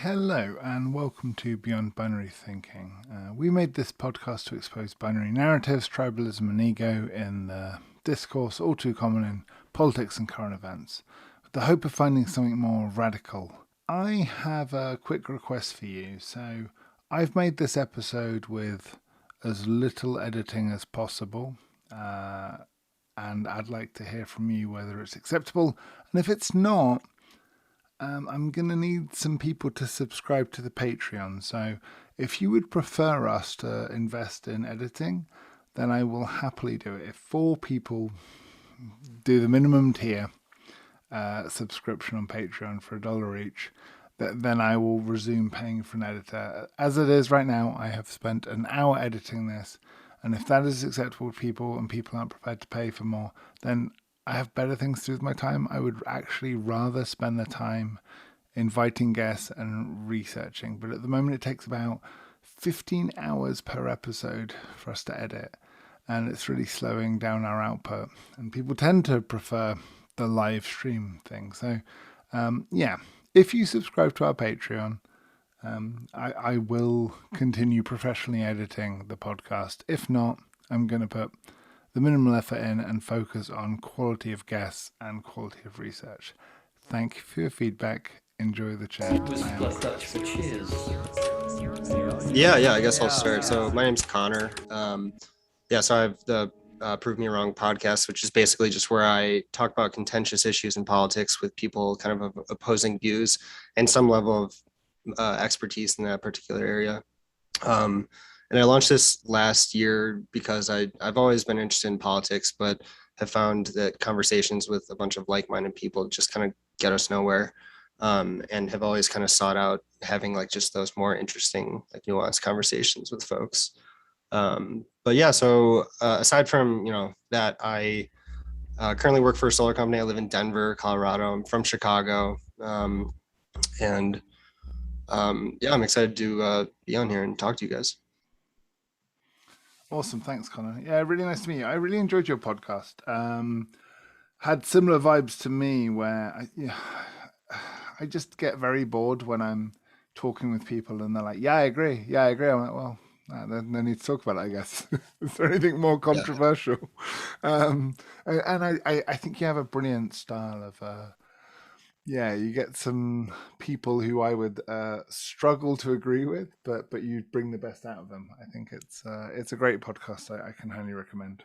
Hello and welcome to Beyond Binary Thinking. We made this podcast to expose binary narratives, tribalism, and ego in the discourse all too common in politics and current events, with the hope of finding something more radical. I have a quick request for you. So, I've made this episode with as little editing as possible, and I'd like to hear from you whether it's acceptable, and if it's not, I'm going to need some people to subscribe to the Patreon. So if you would prefer us to invest in editing, then I will happily do it. If 4 people do the minimum tier subscription on Patreon for $1 each, then I will resume paying for an editor. As it is right now, I have spent an hour editing this. And if that is acceptable to people and people aren't prepared to pay for more, then I have better things to do with my time. I would actually rather spend the time inviting guests and researching. But at the moment, it takes about 15 hours per episode for us to edit. And it's really slowing down our output. And people tend to prefer the live stream thing. So, if you subscribe to our Patreon, I will continue professionally editing the podcast. If not, I'm going to put the minimal effort in and focus on quality of guests and quality of research. Thank you for your feedback. Enjoy the chat. Yeah, I guess I'll start. So my name's Connor. So I have the Prove Me Wrong podcast, which is basically just where I talk about contentious issues in politics with people kind of opposing views and some level of expertise in that particular area. And I launched this last year because I've always been interested in politics, but have found that conversations with a bunch of like-minded people just kind of get us nowhere. And have always kind of sought out having like just those more interesting, like nuanced conversations with folks. So aside from, that, I currently work for a solar company. I live in Denver, Colorado. I'm from Chicago. I'm excited to be on here and talk to you guys. Awesome. Thanks, Connor. Yeah, really nice to meet you. I really enjoyed your podcast. Had similar vibes to me where I just get very bored when I'm talking with people and they're like, yeah, I agree. I'm like, well, no need to talk about it, I guess. Is there anything more controversial? And I think you have a brilliant style of, you get some people who I would struggle to agree with, but you bring the best out of them. I think it's a great podcast. I can highly recommend.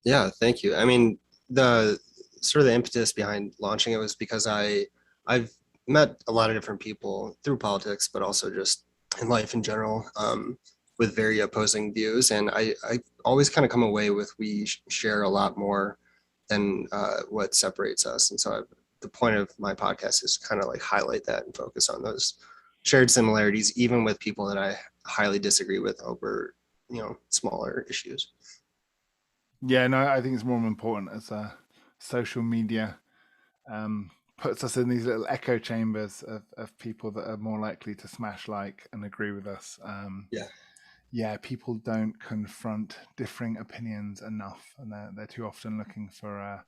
Yeah, thank you. I mean, the sort of the impetus behind launching it was because I've met a lot of different people through politics, but also just in life in general, with very opposing views. And I always kind of come away with we share a lot more than what separates us. And so the point of my podcast is kind of like highlight that and focus on those shared similarities, even with people that I highly disagree with over, smaller issues. Yeah, no, I think it's more important as social media puts us in these little echo chambers of people that are more likely to smash like and agree with us. People don't confront differing opinions enough, and they're too often looking for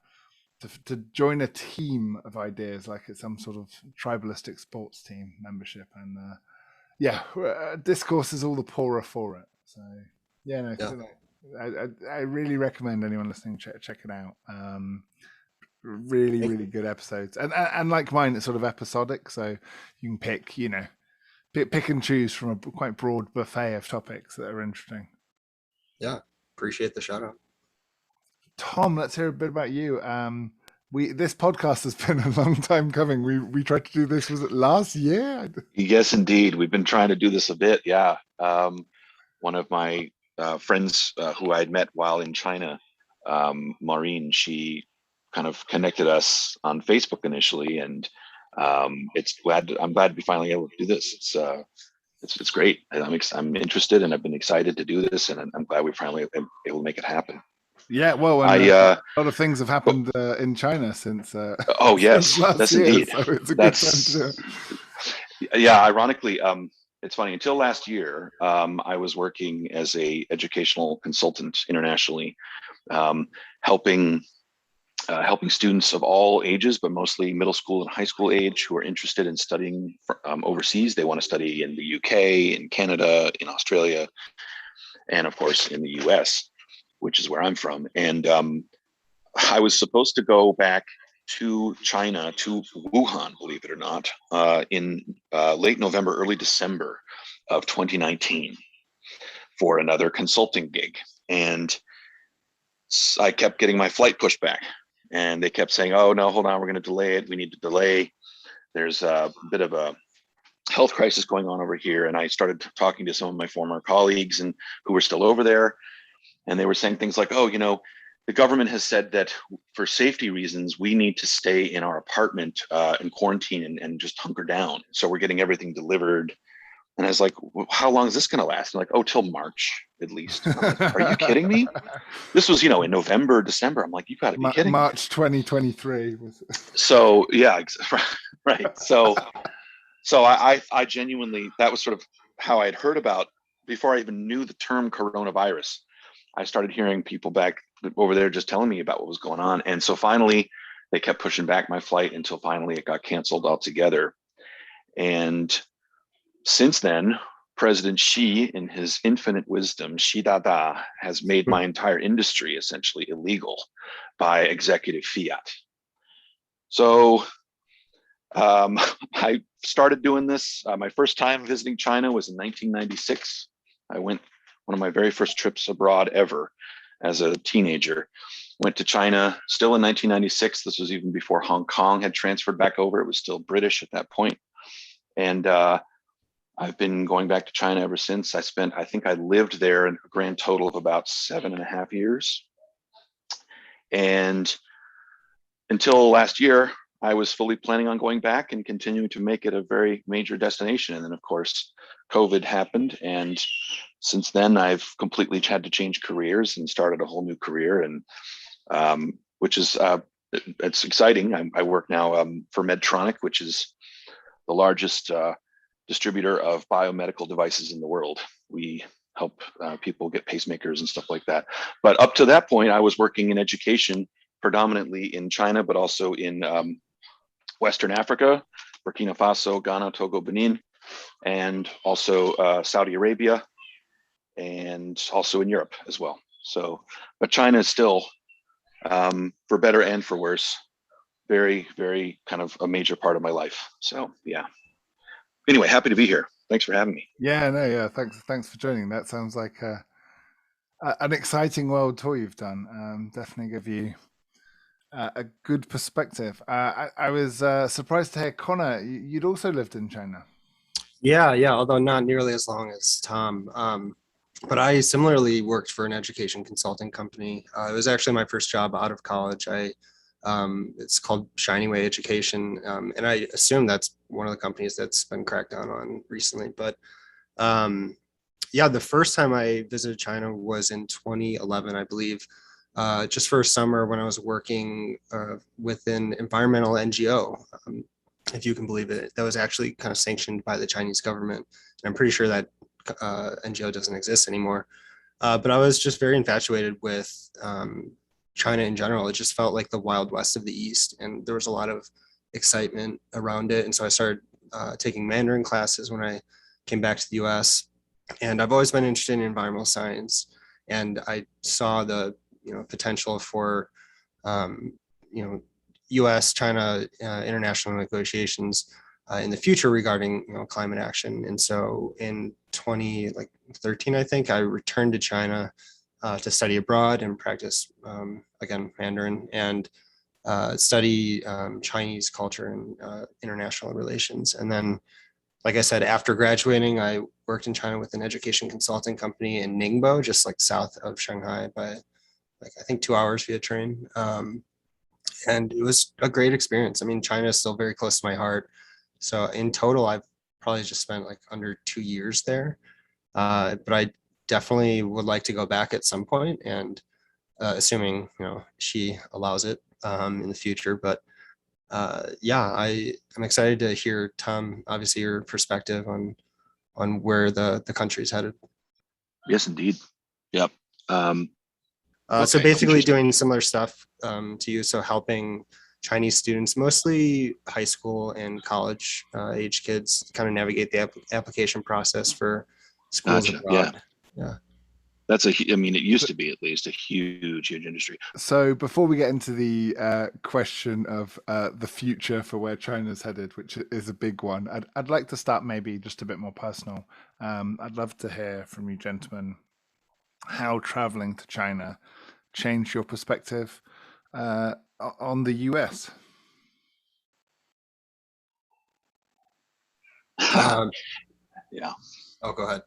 to join a team of ideas, like it's some sort of tribalistic sports team membership. And discourse is all the poorer for it. So I really recommend anyone listening check it out. Really good episodes, and like mine, it's sort of episodic, so you can pick and choose from a quite broad buffet of topics that are interesting. Yeah, appreciate the shout out. Tom, let's hear a bit about you. This podcast has been a long time coming. We tried to do this, was it last year? Yes, indeed. We've been trying to do this a bit. Yeah. One of my friends who I had met while in China, Maureen, she kind of connected us on Facebook initially, and I'm glad to be finally able to do this. It's great. I'm interested, and I've been excited to do this, and I'm glad we finally able to make it happen. Yeah, well, a lot of things have happened in China since. Oh yes, that's year, indeed. So it's a good time to do it. Yeah, ironically, it's funny. Until last year, I was working as a educational consultant internationally, helping helping students of all ages, but mostly middle school and high school age, who are interested in studying overseas. They want to study in the UK, in Canada, in Australia, and of course in the US, which is where I'm from. And I was supposed to go back to China, to Wuhan, believe it or not, in late November, early December of 2019 for another consulting gig. And I kept getting my flight pushed back. And they kept saying, oh, no, hold on, we're going to delay it. We need to delay. There's a bit of a health crisis going on over here. And I started talking to some of my former colleagues and who were still over there. And they were saying things like, oh, the government has said that for safety reasons, we need to stay in our apartment in quarantine and just hunker down. So we're getting everything delivered. And I was like, well, how long is this going to last? And like, oh, till March at least. And I'm like, are you kidding me? This was, in November, December. I'm like, you got to be kidding March 2023. So yeah, right. So I genuinely, that was sort of how I had heard about, before I even knew the term coronavirus. I started hearing people back over there just telling me about what was going on. And so finally, they kept pushing back my flight until finally it got canceled altogether. And since then, President Xi, in his infinite wisdom, Xi Dada, has made my entire industry essentially illegal by executive fiat. So I started doing this. My first time visiting China was in 1996. I went one of my very first trips abroad ever as a teenager. Went to China still in 1996. This was even before Hong Kong had transferred back over. It was still British at that point. And I've been going back to China ever since. I think I lived there in a grand total of about 7.5 years. And until last year, I was fully planning on going back and continuing to make it a very major destination. And then, of course, COVID happened. And since then, I've completely had to change careers and started a whole new career, and which is it's exciting. I work now for Medtronic, which is the largest distributor of biomedical devices in the world. We help people get pacemakers and stuff like that. But up to that point, I was working in education, predominantly in China, but also in Western Africa, Burkina Faso, Ghana, Togo, Benin, and also Saudi Arabia, and also in Europe as well. So, but China is still, for better and for worse, very, very kind of a major part of my life. So yeah. Anyway, happy to be here. Thanks for having me. Yeah. Thanks for joining. That sounds like an exciting world tour you've done. Definitely give you a good perspective. I was surprised to hear, Connor, you'd also lived in China. Yeah, although not nearly as long as Tom. But I similarly worked for an education consulting company. It was actually my first job out of college. It's called Shining Way Education, and I assume that's one of the companies that's been cracked down on recently. But yeah, the first time I visited China was in 2011, I believe, just for a summer when I was working with an environmental NGO, if you can believe it, that was actually kind of sanctioned by the Chinese government. And I'm pretty sure that NGO doesn't exist anymore. But I was just very infatuated with China in general. It just felt like the Wild West of the East, and there was a lot of excitement around it. And so I started taking Mandarin classes when I came back to the US. And I've always been interested in environmental science, and I saw the potential for US China international negotiations in the future regarding climate action. And so in 2013, I think, I returned to China to study abroad and practice again Mandarin and study Chinese culture and international relations. And then, like I said, after graduating, I worked in China with an education consulting company in Ningbo, just like south of Shanghai by I think 2 hours via train. And it was a great experience. I mean, China is still very close to my heart. So in total, I've probably just spent like under 2 years there. But I definitely would like to go back at some point, and assuming she allows it in the future. But yeah, I'm excited to hear, Tom, obviously your perspective on where the country's headed. Yes, indeed. Yep. So Okay, basically Interesting. doing similar stuff to you. So helping Chinese students, mostly high school and college age kids, kind of navigate the application process for schools Gotcha. Yeah. abroad. Yeah. That's I mean, it used So, to be at least a huge industry. so before we get into the question of the future for where China's headed, which is a big one, I'd like to start maybe just a bit more personal. I'd love to hear from you, gentlemen, how traveling to China changed your perspective on the US. Um, Yeah. oh, go ahead.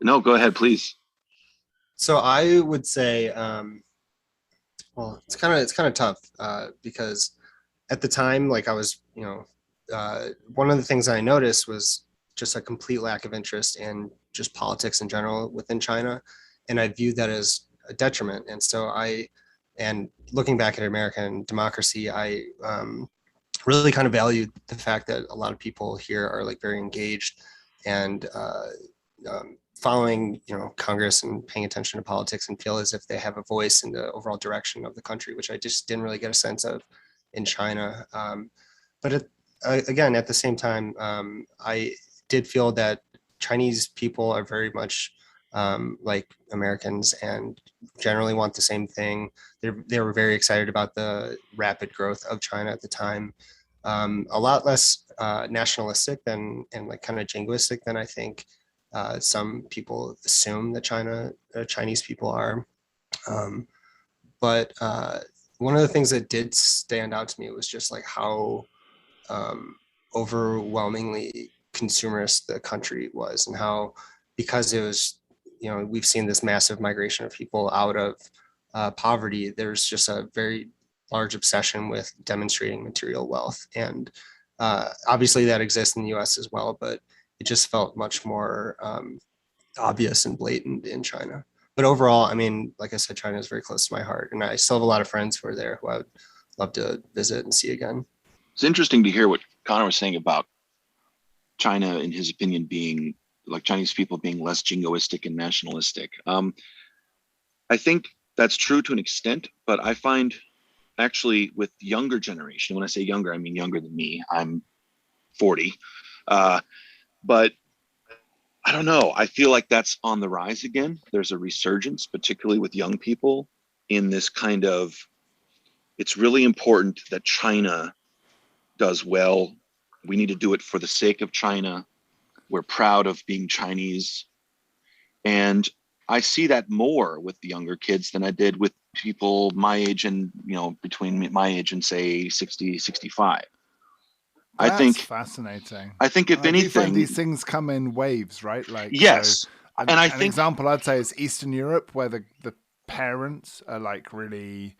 No, go ahead, please. So I would say, well, it's kind of tough because at the time, like I was, one of the things I noticed was just a complete lack of interest in just politics in general within China, and I viewed that as a detriment. And looking back at American democracy, I really kind of valued the fact that a lot of people here are like very engaged and following Congress and paying attention to politics and feel as if they have a voice in the overall direction of the country, which I just didn't really get a sense of in China. Again, at the same time, I did feel that Chinese people are very much like Americans and generally want the same thing. They were very excited about the rapid growth of China at the time. A lot less nationalistic than and like kind of jingoistic than I think some people assume that Chinese people are. Um, but one of the things that did stand out to me was just like how um, overwhelmingly consumerist the country was, and how because it was, we've seen this massive migration of people out of poverty. There's just a very large obsession with demonstrating material wealth, and obviously that exists in the U.S. as well, but it just felt much more obvious and blatant in China. But overall, I mean, like I said, China is very close to my heart, and I still have a lot of friends who are there who I would love to visit and see again. It's interesting to hear what Connor was saying about China, in his opinion, being like Chinese people being less jingoistic and nationalistic. I think that's true to an extent, but I find actually with younger generation, when I say younger, I mean younger than me. I'm 40. Uh, but I don't know. I feel like that's on the rise again. There's a resurgence, particularly with young people, in this kind of it's really important that China does well. We need to do it for the sake of China. We're proud of being Chinese. And I see that more with the younger kids than I did with people my age and, between my age and say 60, 65. I That's think, fascinating. I think if I do find anything, these things come in waves, right? Like, so yes. And I an think, example I'd say is Eastern Europe, where the parents are like really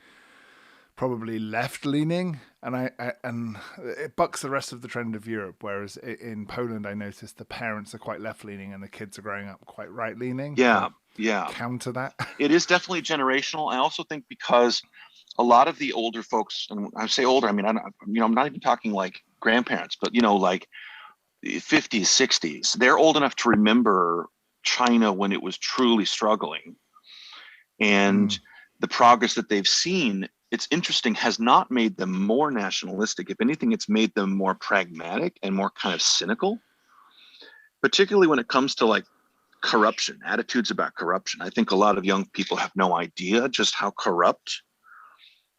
probably left leaning, and and it bucks the rest of the trend of Europe. Whereas in Poland, I noticed the parents are quite left leaning and the kids are growing up quite right leaning yeah, to yeah, counter that. it is definitely generational. I also think because a lot of the older folks, and I say older, I mean, I'm not even talking like grandparents, but, like 50s, 60s, they're old enough to remember China when it was truly struggling. And Mm. the progress that they've seen, it's interesting, has not made them more nationalistic. If anything, it's made them more pragmatic and more kind of cynical, particularly when it comes to like corruption, attitudes about corruption. I think a lot of young people have no idea just how corrupt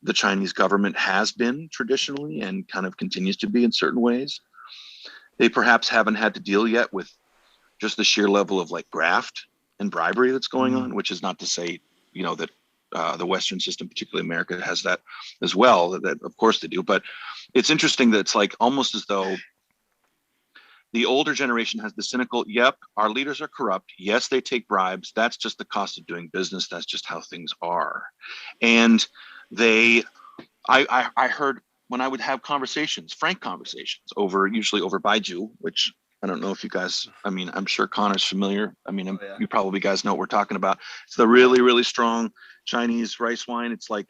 the Chinese government has been traditionally and kind of continues to be in certain ways. They perhaps haven't had to deal yet with just the sheer level of like graft and bribery that's going Mm. on, which is not to say, that the Western system, particularly America, has that as well. That of course they do, but it's interesting that it's like almost as though the older generation has the cynical, yep, our leaders are corrupt. Yes, they take bribes. That's just the cost of doing business. That's just how things are. And they, I heard when I would have conversations, frank conversations usually over Baiju, which I don't know if you guys, I mean, I'm sure Connor's familiar. I mean, Oh, yeah. you probably guys know what we're talking about. It's the really, really strong Chinese rice wine. It's like,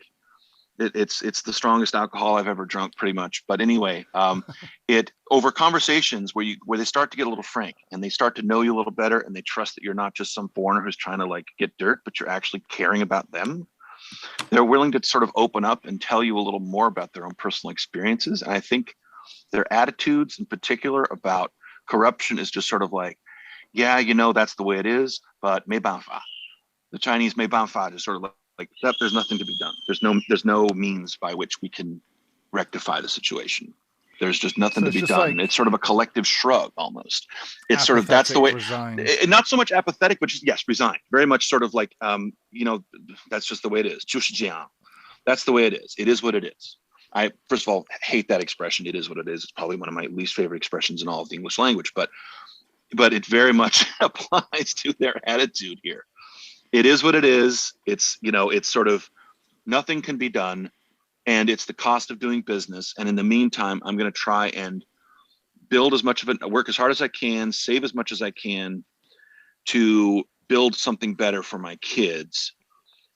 it's the strongest alcohol I've ever drunk, pretty much. But anyway, it over conversations where they start to get a little frank and they start to know you a little better and they trust that you're not just some foreigner who's trying to like get dirt, but you're actually caring about them. they're willing to sort of open up and tell you a little more about their own personal experiences. And I think their attitudes in particular about corruption is just sort of like, yeah, that's the way it is, but 没办法. The Chinese 没办法 is sort of like that. There's nothing to be done. There's no means by which we can rectify the situation. There's just nothing to be done. Like, it's sort of a collective shrug almost. It's sort of, that's the way, not so much apathetic, but just, yes, resigned. Very much sort of like, that's just the way it is. 就是这样. That's the way it is. It is what it is. I, first of all, hate that expression. It is what it is. It's probably one of my least favorite expressions in all of the English language, but it very much applies to their attitude here. It is what it is. It's, it's sort of nothing can be done, and it's the cost of doing business. And in the meantime, I'm going to try and build as much of it, work as hard as I can, save as much as I can to build something better for my kids.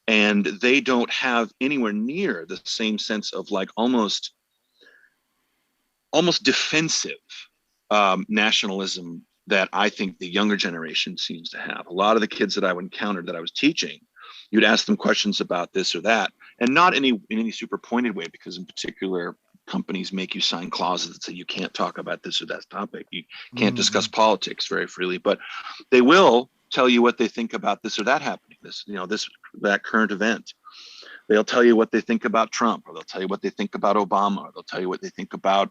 And they don't have anywhere near the same sense of like almost defensive nationalism that I think the younger generation seems to have. A lot of the kids that I encountered that I was teaching, you'd ask them questions about this or that, and not in any super pointed way, because in particular, companies make you sign clauses that say you can't talk about this or that topic. You can't discuss politics very freely, but they will tell you what they think about this or that happening, that current event. They'll tell you what they think about Trump, or they'll tell you what they think about Obama, or they'll tell you what they think about,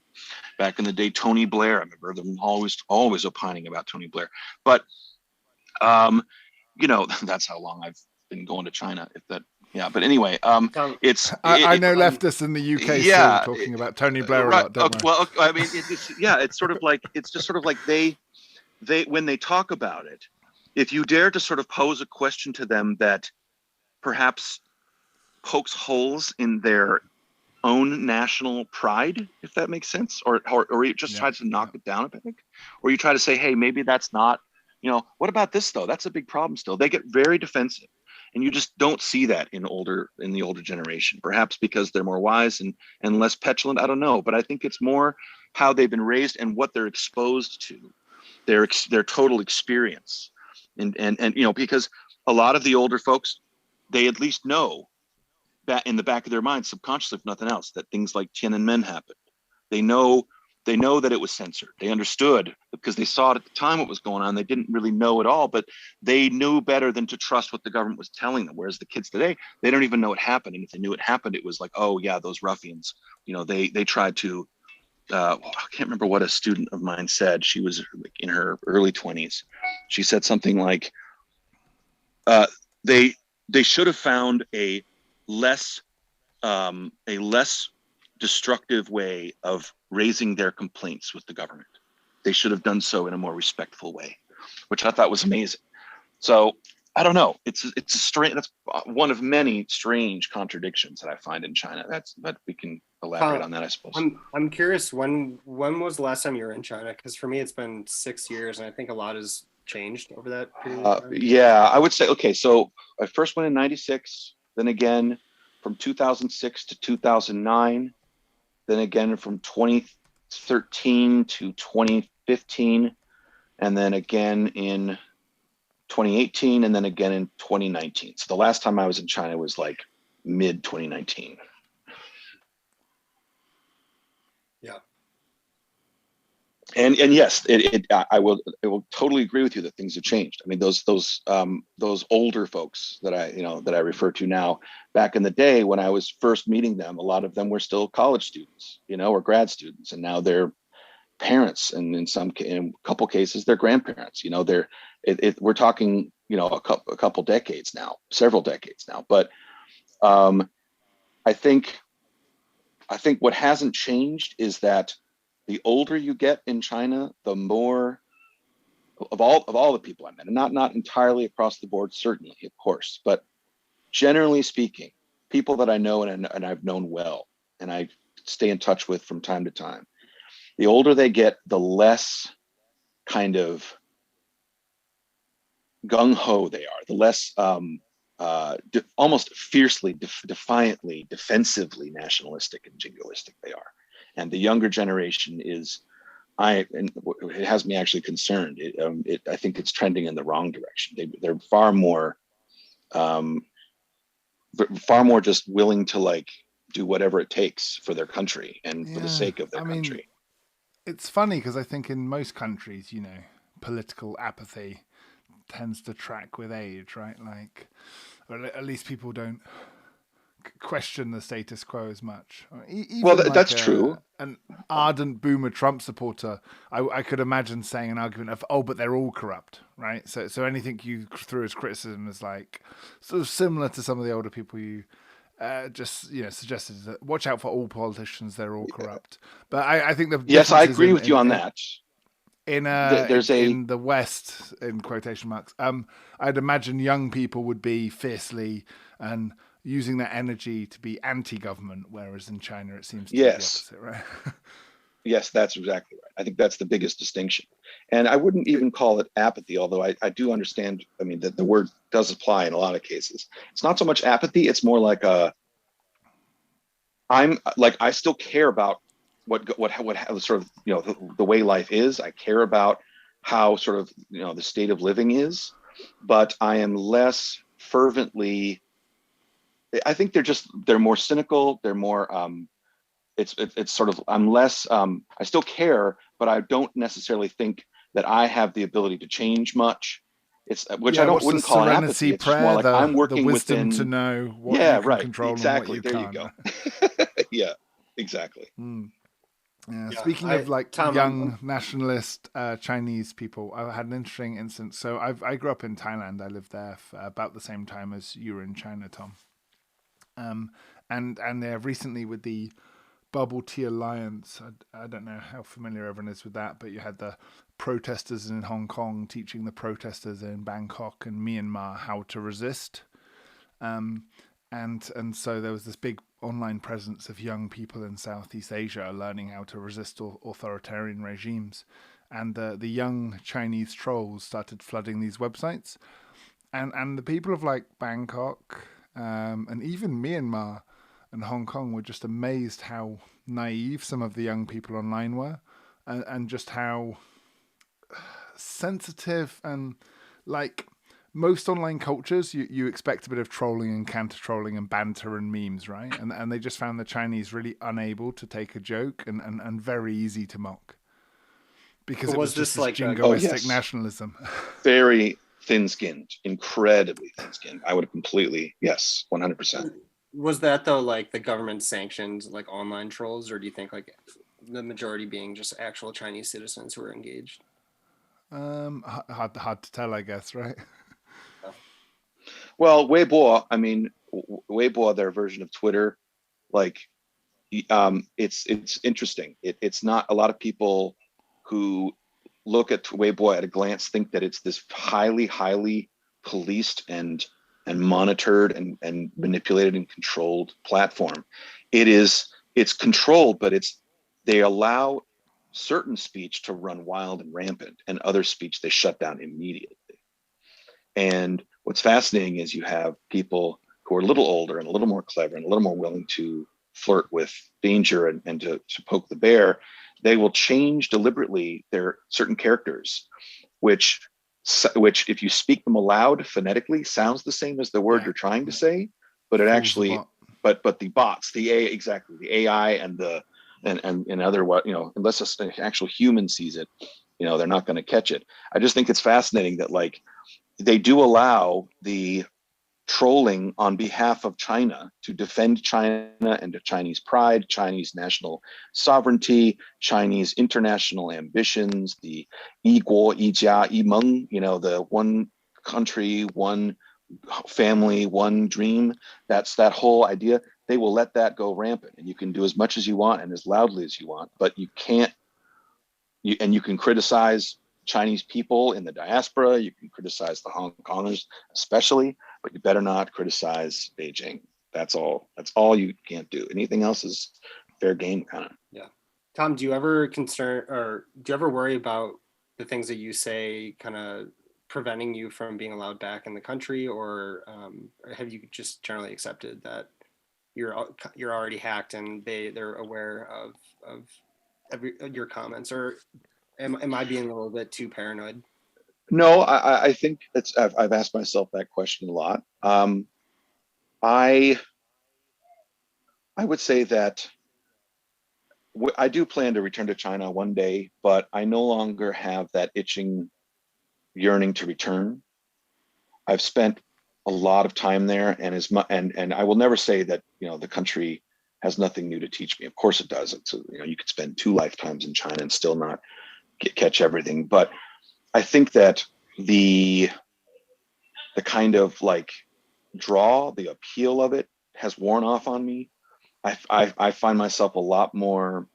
back in the day, Tony Blair. I remember them always opining about Tony Blair. But, that's how long I've been going to China. But anyway, I know leftists in the UK still talking about Tony Blair a lot, don't worry. Well, I mean, it's sort of like, it's just sort of like they when they talk about it, if you dare to sort of pose a question to them that perhaps pokes holes in their own national pride, if that makes sense, or you just try to knock it down a peg, or you try to say, hey, maybe that's not, what about this though? That's a big problem still. They get very defensive, and you just don't see that in the older generation, perhaps because they're more wise and less petulant. I don't know, but I think it's more how they've been raised and what they're exposed to, their total experience. And because a lot of the older folks, they at least know that in the back of their minds, subconsciously, if nothing else, that things like Tiananmen happened. They know that it was censored. They understood because they saw it at the time what was going on. They didn't really know it all, but they knew better than to trust what the government was telling them. Whereas the kids today, they don't even know it happened. And if they knew it happened, it was like, oh yeah, those ruffians. They tried to. I can't remember what a student of mine said. She was in her early 20s. She said something like, they should have found a less destructive way of raising their complaints with the government. They should have done so in a more respectful way, which I thought was amazing. So I don't know. It's a strange. That's one of many strange contradictions that I find in China. But we can elaborate on that, I suppose. I'm curious. When was the last time you were in China? Because for me, it's been 6 years, and I think a lot has changed over that period of time. Yeah, I would say, okay, so I first went in 96, then again from 2006 to 2009, then again from 2013 to 2015, and then again in 2018, and then again in 2019. So the last time I was in China was like mid 2019. Yeah. And yes, I will totally agree with you that things have changed. I mean, those older folks that I refer to now, back in the day when I was first meeting them, a lot of them were still college students, or grad students, and now they're parents, and in a couple cases they're grandparents. We're talking a couple decades now, several decades now. But I think what hasn't changed is that the older you get in China, the more of all the people I met, and not entirely across the board, certainly, of course, but generally speaking, people that I know and I've known well, and I stay in touch with from time to time, the older they get, the less kind of gung-ho they are, the less almost fiercely, defiantly, defensively nationalistic and jingoistic they are. And the younger generation is, and it has me actually concerned. I think it's trending in the wrong direction. They're far more far more just willing to like do whatever it takes for their country and for the Yeah, sake of their I mean, country. it's funny because I think in most countries, political apathy tends to track with age, right? Like, or at least people don't question the status quo as much. Well, Even like that's true. an ardent boomer Trump supporter, I could imagine saying an argument of, "Oh, but they're all corrupt," right? So anything you threw as criticism is like sort of similar to some of the older people you just suggested that watch out for all politicians; they're all corrupt. But I think the Yes, I difference is agree with you on that. There's a in the West, in quotation marks. I'd imagine young people would be fiercely and using that energy to be anti-government, whereas in China it seems to be the yes, opposite, right? yes, that's exactly right. I think that's the biggest distinction. And I wouldn't even call it apathy, although I do understand. I mean, that the word does apply in a lot of cases. It's not so much apathy; it's more like I'm like I still care about what how sort of the way life is. I care about how sort of the state of living is, but I am less fervently. I think they're more cynical. They're more it's sort of I'm less I still care, but I don't necessarily think that I have the ability to change much. It's which I Yeah, don't what's the wouldn't call an apathy. serenity It's just more prayer? like I'm The working wisdom to within. know what you Yeah, can right. control and what Exactly. you There you can't. go. Yeah, exactly. Mm. Yeah. Yeah, Speaking of like Tom, young nationalist Chinese people, I had an interesting instance. So I grew up in Thailand. I lived there for about the same time as you were in China, Tom. Um, and recently with the Bubble Tea Alliance, I don't know how familiar everyone is with that, but you had the protesters in Hong Kong teaching the protesters in Bangkok and Myanmar how to resist. Um, and so there was this big online presence of young people in Southeast Asia learning how to resist authoritarian regimes. And the young Chinese trolls started flooding these websites. And the people of like Bangkok and even Myanmar and Hong Kong were just amazed how naive some of the young people online were, and just how sensitive and like most online cultures, you expect a bit of trolling and counter trolling and banter and memes, right? And they just found the Chinese really unable to take a joke and very easy to mock because it was was just this this like a Oh jingoistic yes, nationalism. very thin-skinned, incredibly thin-skinned. I would have completely yes, 100%. was that though like the government sanctioned like online trolls, or do you think like the majority being just actual Chinese citizens who are engaged? Hard to tell, I guess, right? Well, Weibo, I mean, Weibo, their version of Twitter, like it's interesting. It's not a lot of people who look at Weibo at a glance think that it's this highly policed and monitored and manipulated and controlled platform. It's controlled, but they allow certain speech to run wild and rampant, and other speech they shut down immediately. And what's fascinating is you have people who are a little older and a little more clever and a little more willing to flirt with danger and to poke the bear. They will change deliberately their certain characters, which if you speak them aloud phonetically sounds the same as the word Yeah, you're trying to yeah. say, but it Fools the actually bot. but the bots, exactly the AI and the and other what unless an actual human sees it, they're not going to catch it. I just think it's fascinating that like they do allow the trolling on behalf of China to defend China and the Chinese pride, Chinese national sovereignty, Chinese international ambitions, the 一国一家一盟, the one country, one family, one dream. That's that whole idea. They will let that go rampant, and you can do as much as you want and as loudly as you want, but you can't you can criticize Chinese people in the diaspora. You can criticize the Hong Kongers, especially, but you better not criticize Beijing. That's all. That's all you can't do. Anything else is fair game, kind of. Yeah. Tom, do you ever worry about the things that you say kind of preventing you from being allowed back in the country, or have you just generally accepted that you're already hacked and they're aware of your comments, or am I being a little bit too paranoid? No, I think I've asked myself that question a lot. I would say that I do plan to return to China one day, but I no longer have that itching yearning to return. I've spent a lot of time there, and and I will never say that the country has nothing new to teach me. Of course it does. It's you could spend 2 lifetimes in China and still not catch everything. But I think that the the kind of like the appeal of it has worn off on me. I find myself a lot more.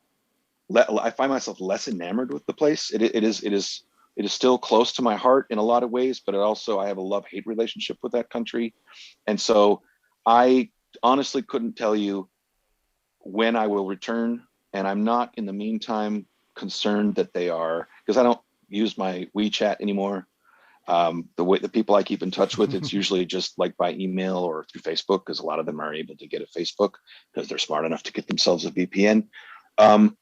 I find myself less enamored with the place. It is still close to my heart in a lot of ways, but I have a love-hate relationship with that country, and so I honestly couldn't tell you when I will return, and I'm not in the meantime concerned that they are, because I don't use my WeChat anymore. The people I keep in touch with, it's usually just like by email or through Facebook, because a lot of them are able to get a Facebook because they're smart enough to get themselves a VPN. Um,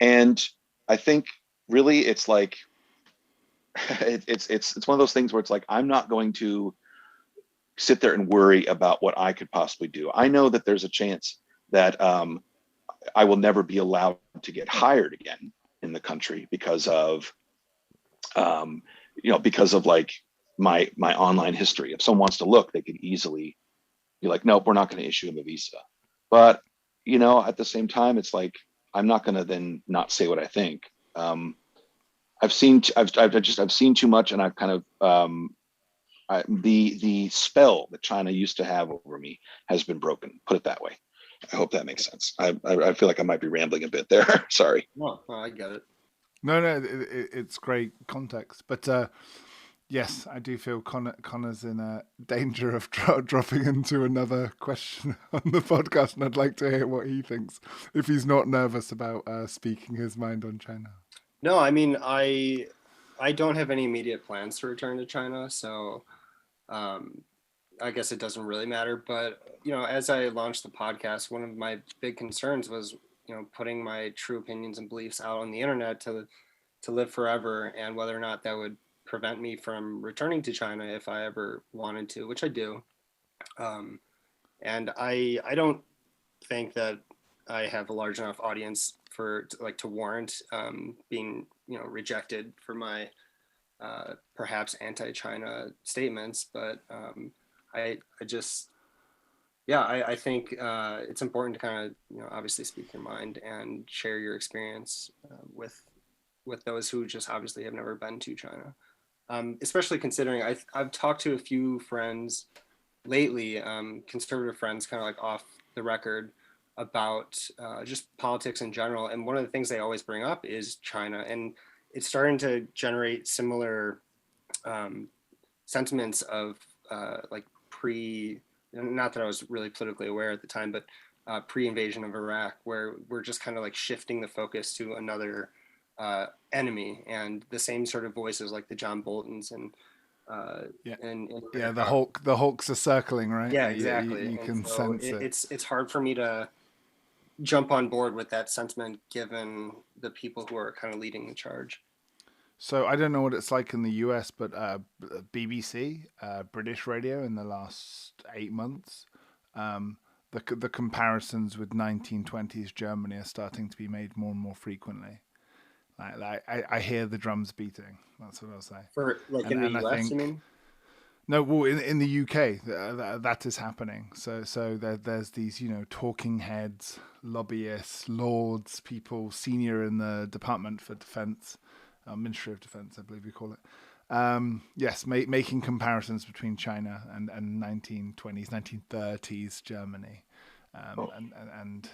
and I think really it's like it's one of those things where it's like I'm not going to sit there and worry about what I could possibly do. I know that there's a chance that I will never be allowed to get hired again in the country um, because of like my online history. If someone wants to look, they could easily be like, nope, we're not going to issue him a visa. But at the same time, it's like I'm not going to then not say what I think. I've seen too much, and I've kind of the spell that China used to have over me has been broken. Put it that way. I hope that makes sense. I feel like I might be rambling a bit there. Sorry. No, I get it. No, it's great context. But yes, I do feel Connor's in a danger of dropping into another question on the podcast, and I'd like to hear what he thinks, if he's not nervous about speaking his mind on China. No, I mean, I don't have any immediate plans to return to China, so I guess it doesn't really matter. But as I launched the podcast, one of my big concerns was putting my true opinions and beliefs out on the internet to live forever, and whether or not that would prevent me from returning to China if I ever wanted to, which I do. Um, and I don't think that I have a large enough audience to warrant being rejected for my perhaps anti-China statements, but I just I think it's important to kind of obviously speak your mind and share your experience with those who just obviously have never been to China. Especially considering I've talked to a few friends lately, conservative friends, kind of like off the record, about just politics in general. And one of the things they always bring up is China, and it's starting to generate similar um, sentiments of like not that I was really politically aware at the time, but pre-invasion of Iraq, where we're just kind of like shifting the focus to another enemy, and the same sort of voices like the John Boltons and The Hulks are circling, right? yeah, exactly. You And can so sense it. it's hard for me to jump on board with that sentiment given the people who are kind of leading the charge. So I don't know what it's like in the US, but BBC, British radio, in the last 8 months, the comparisons with 1920s Germany are starting to be made more and more frequently. I hear the drums beating. That's what I'll say. For like in the I US, you think mean? no, well, in the UK, that is happening. So there's these talking heads, lobbyists, lords, people senior in the Department for Defence, Ministry of Defence, I believe we call it. Yes, making comparisons between China and 1920s, 1930s Germany, and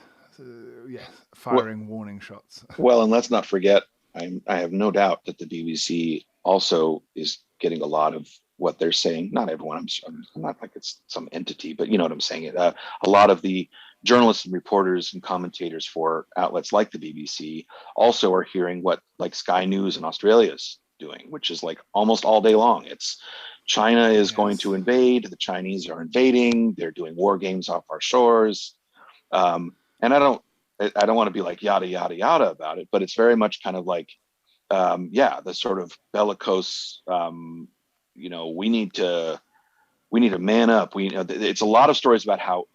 firing warning shots. Well, and let's not forget, I have no doubt that the BBC also is getting a lot of what they're saying. Not everyone. I'm not like it's some entity, but you know what I'm saying. A lot of the journalists and reporters and commentators for outlets like the BBC also are hearing what like Sky News in Australia is doing, which is like almost all day long. It's China is going to invade. The Chinese are invading. They're doing war games off our shores. And I don't want to be like yada yada yada about it, but it's very much kind of like the sort of bellicose we need to we need to man up. It's a lot of stories about how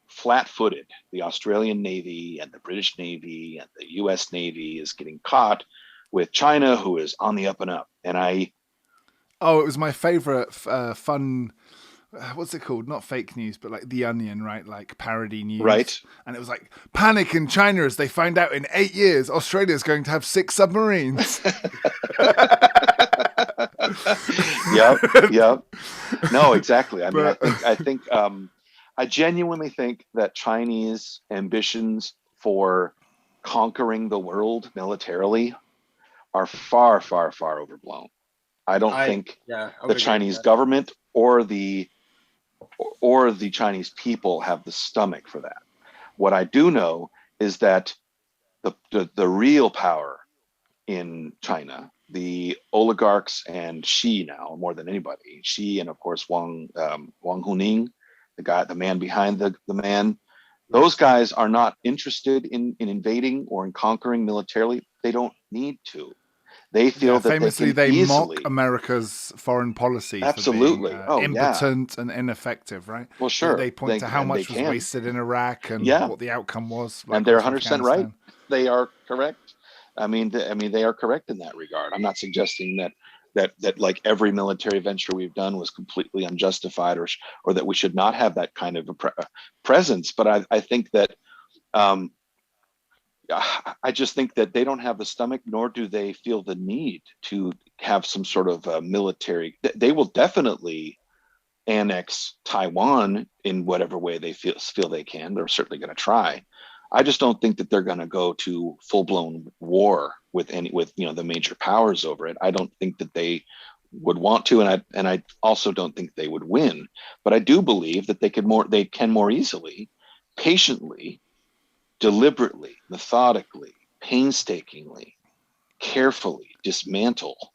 flat-footed the Australian Navy and the British Navy and the U.S. Navy is getting caught with China, who is on the up and up. And it was my favorite fun. What's it called? Not fake news, but like The Onion, right? Like parody news. Right. And it was like, panic in China as they find out in 8 years Australia's going to have 6 submarines. Yep. No, exactly. I mean, I genuinely think that Chinese ambitions for conquering the world militarily are far, far, far overblown. I don't think the Chinese government or the Chinese people have the stomach for that. What I do know is that the real power in China, the oligarchs and Xi now more than anybody, Xi and of course Wang Huning, the man behind the man, those guys are not interested in invading or in conquering militarily. They don't need to. They feel that famously they mock America's foreign policy absolutely for being impotent and ineffective, right? Well, sure. They point to how much was wasted in Iraq and what the outcome was. And they're 100% right. They are correct. I mean, they are correct in that regard. I'm not suggesting that like every military venture we've done was completely unjustified or that we should not have that kind of a presence. But I think that I just think that they don't have the stomach, nor do they feel the need to have some sort of military. They will definitely annex Taiwan in whatever way they feel they can. They're certainly going to try. I just don't think that they're going to go to full-blown war with the major powers over it. I don't think that they would want to, and I also don't think they would win. But I do believe that they can more easily, patiently, deliberately, methodically, painstakingly, carefully dismantle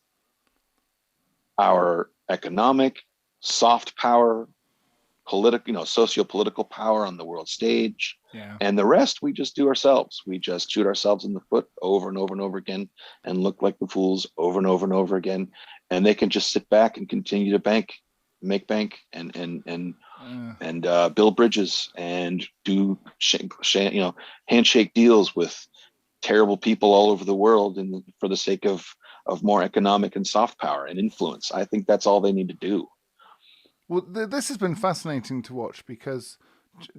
our economic, soft power, political, socio-political power on the world stage. Yeah. And the rest we just do ourselves. We just shoot ourselves in the foot over and over and over again and look like the fools over and over and over again. And they can just sit back and continue to make bank and build bridges and do handshake deals with terrible people all over the world and for the sake of more economic and soft power and influence. I think that's all they need to do. Well, this has been fascinating to watch because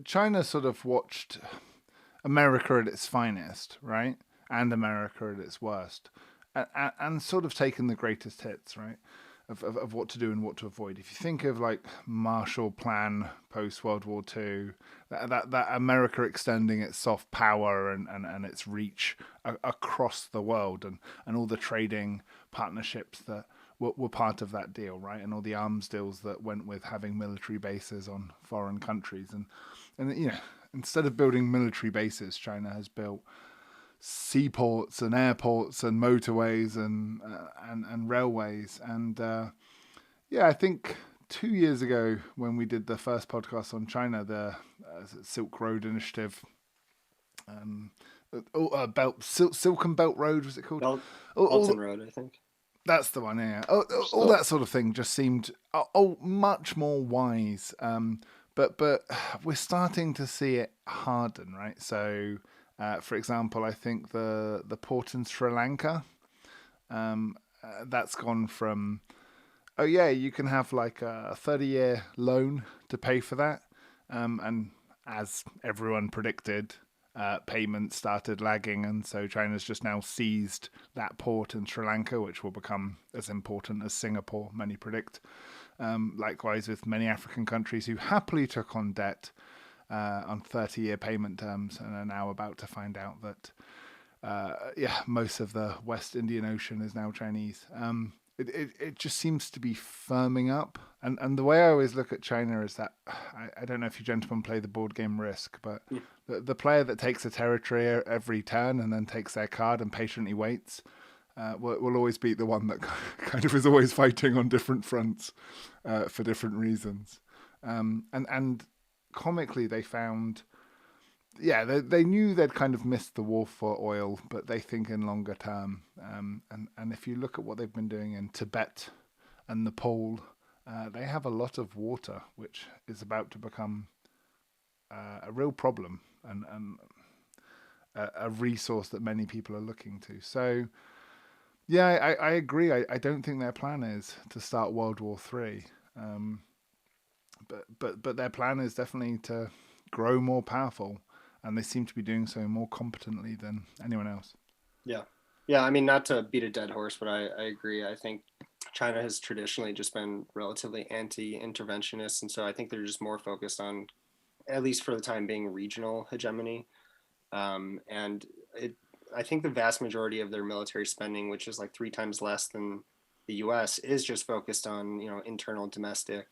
China sort of watched America at its finest, right? And America at its worst, and sort of taken the greatest hits, right? Of what to do and what to avoid. If you think of like Marshall Plan post World War II, that America extending its soft power and its reach across the world and all the trading partnerships that were part of that deal, right? And all the arms deals that went with having military bases on foreign countries. And instead of building military bases, China has built seaports and airports and motorways and railways. And I think 2 years ago when we did the first podcast on China, the Silk Road Initiative, Silk and Belt Road, was it called? Belt and Road, I think. That's the one, yeah. All that sort of thing just seemed much more wise. But we're starting to see it harden, right? So, for example, I think the port in Sri Lanka, that's gone from, you can have like a 30-year loan to pay for that. And as everyone predicted, payments started lagging, and so China's just now seized that port in Sri Lanka, which will become as important as Singapore, many predict. Likewise with many African countries who happily took on debt on 30-year payment terms and are now about to find out that most of the West Indian Ocean is now Chinese. It just seems to be firming up. And the way I always look at China is that, I don't know if you gentlemen play the board game Risk, but the player that takes a territory every turn and then takes their card and patiently waits will always beat the one that kind of is always fighting on different fronts for different reasons. And comically, they found... they knew they'd kind of missed the war for oil, but they think in longer term. And if you look at what they've been doing in Tibet and Nepal they have a lot of water, which is about to become a real problem and a resource that many people are looking to. So, yeah, I agree. I don't think their plan is to start World War III, but their plan is definitely to grow more powerful, and they seem to be doing so more competently than anyone else. Yeah. Yeah. I mean, not to beat a dead horse, but I agree. I think China has traditionally just been relatively anti-interventionist. And so I think they're just more focused on, at least for the time being, regional hegemony. And I think the vast majority of their military spending, which is like 3 times less than the U.S., is just focused on internal, domestic,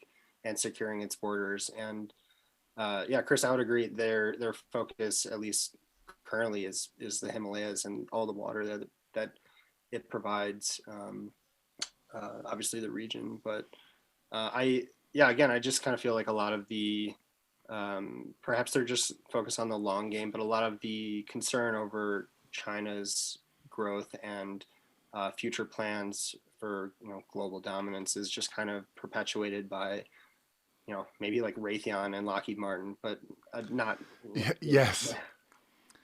and securing its borders. And yeah, Chris, I would agree. Their focus, at least currently, is the Himalayas and all the water that it provides. Obviously, the region, but yeah, again, I just kind of feel like a lot of the perhaps they're just focused on the long game, but a lot of the concern over China's growth and future plans for global dominance is just kind of perpetuated by maybe like Raytheon and Lockheed Martin, but not. Yes.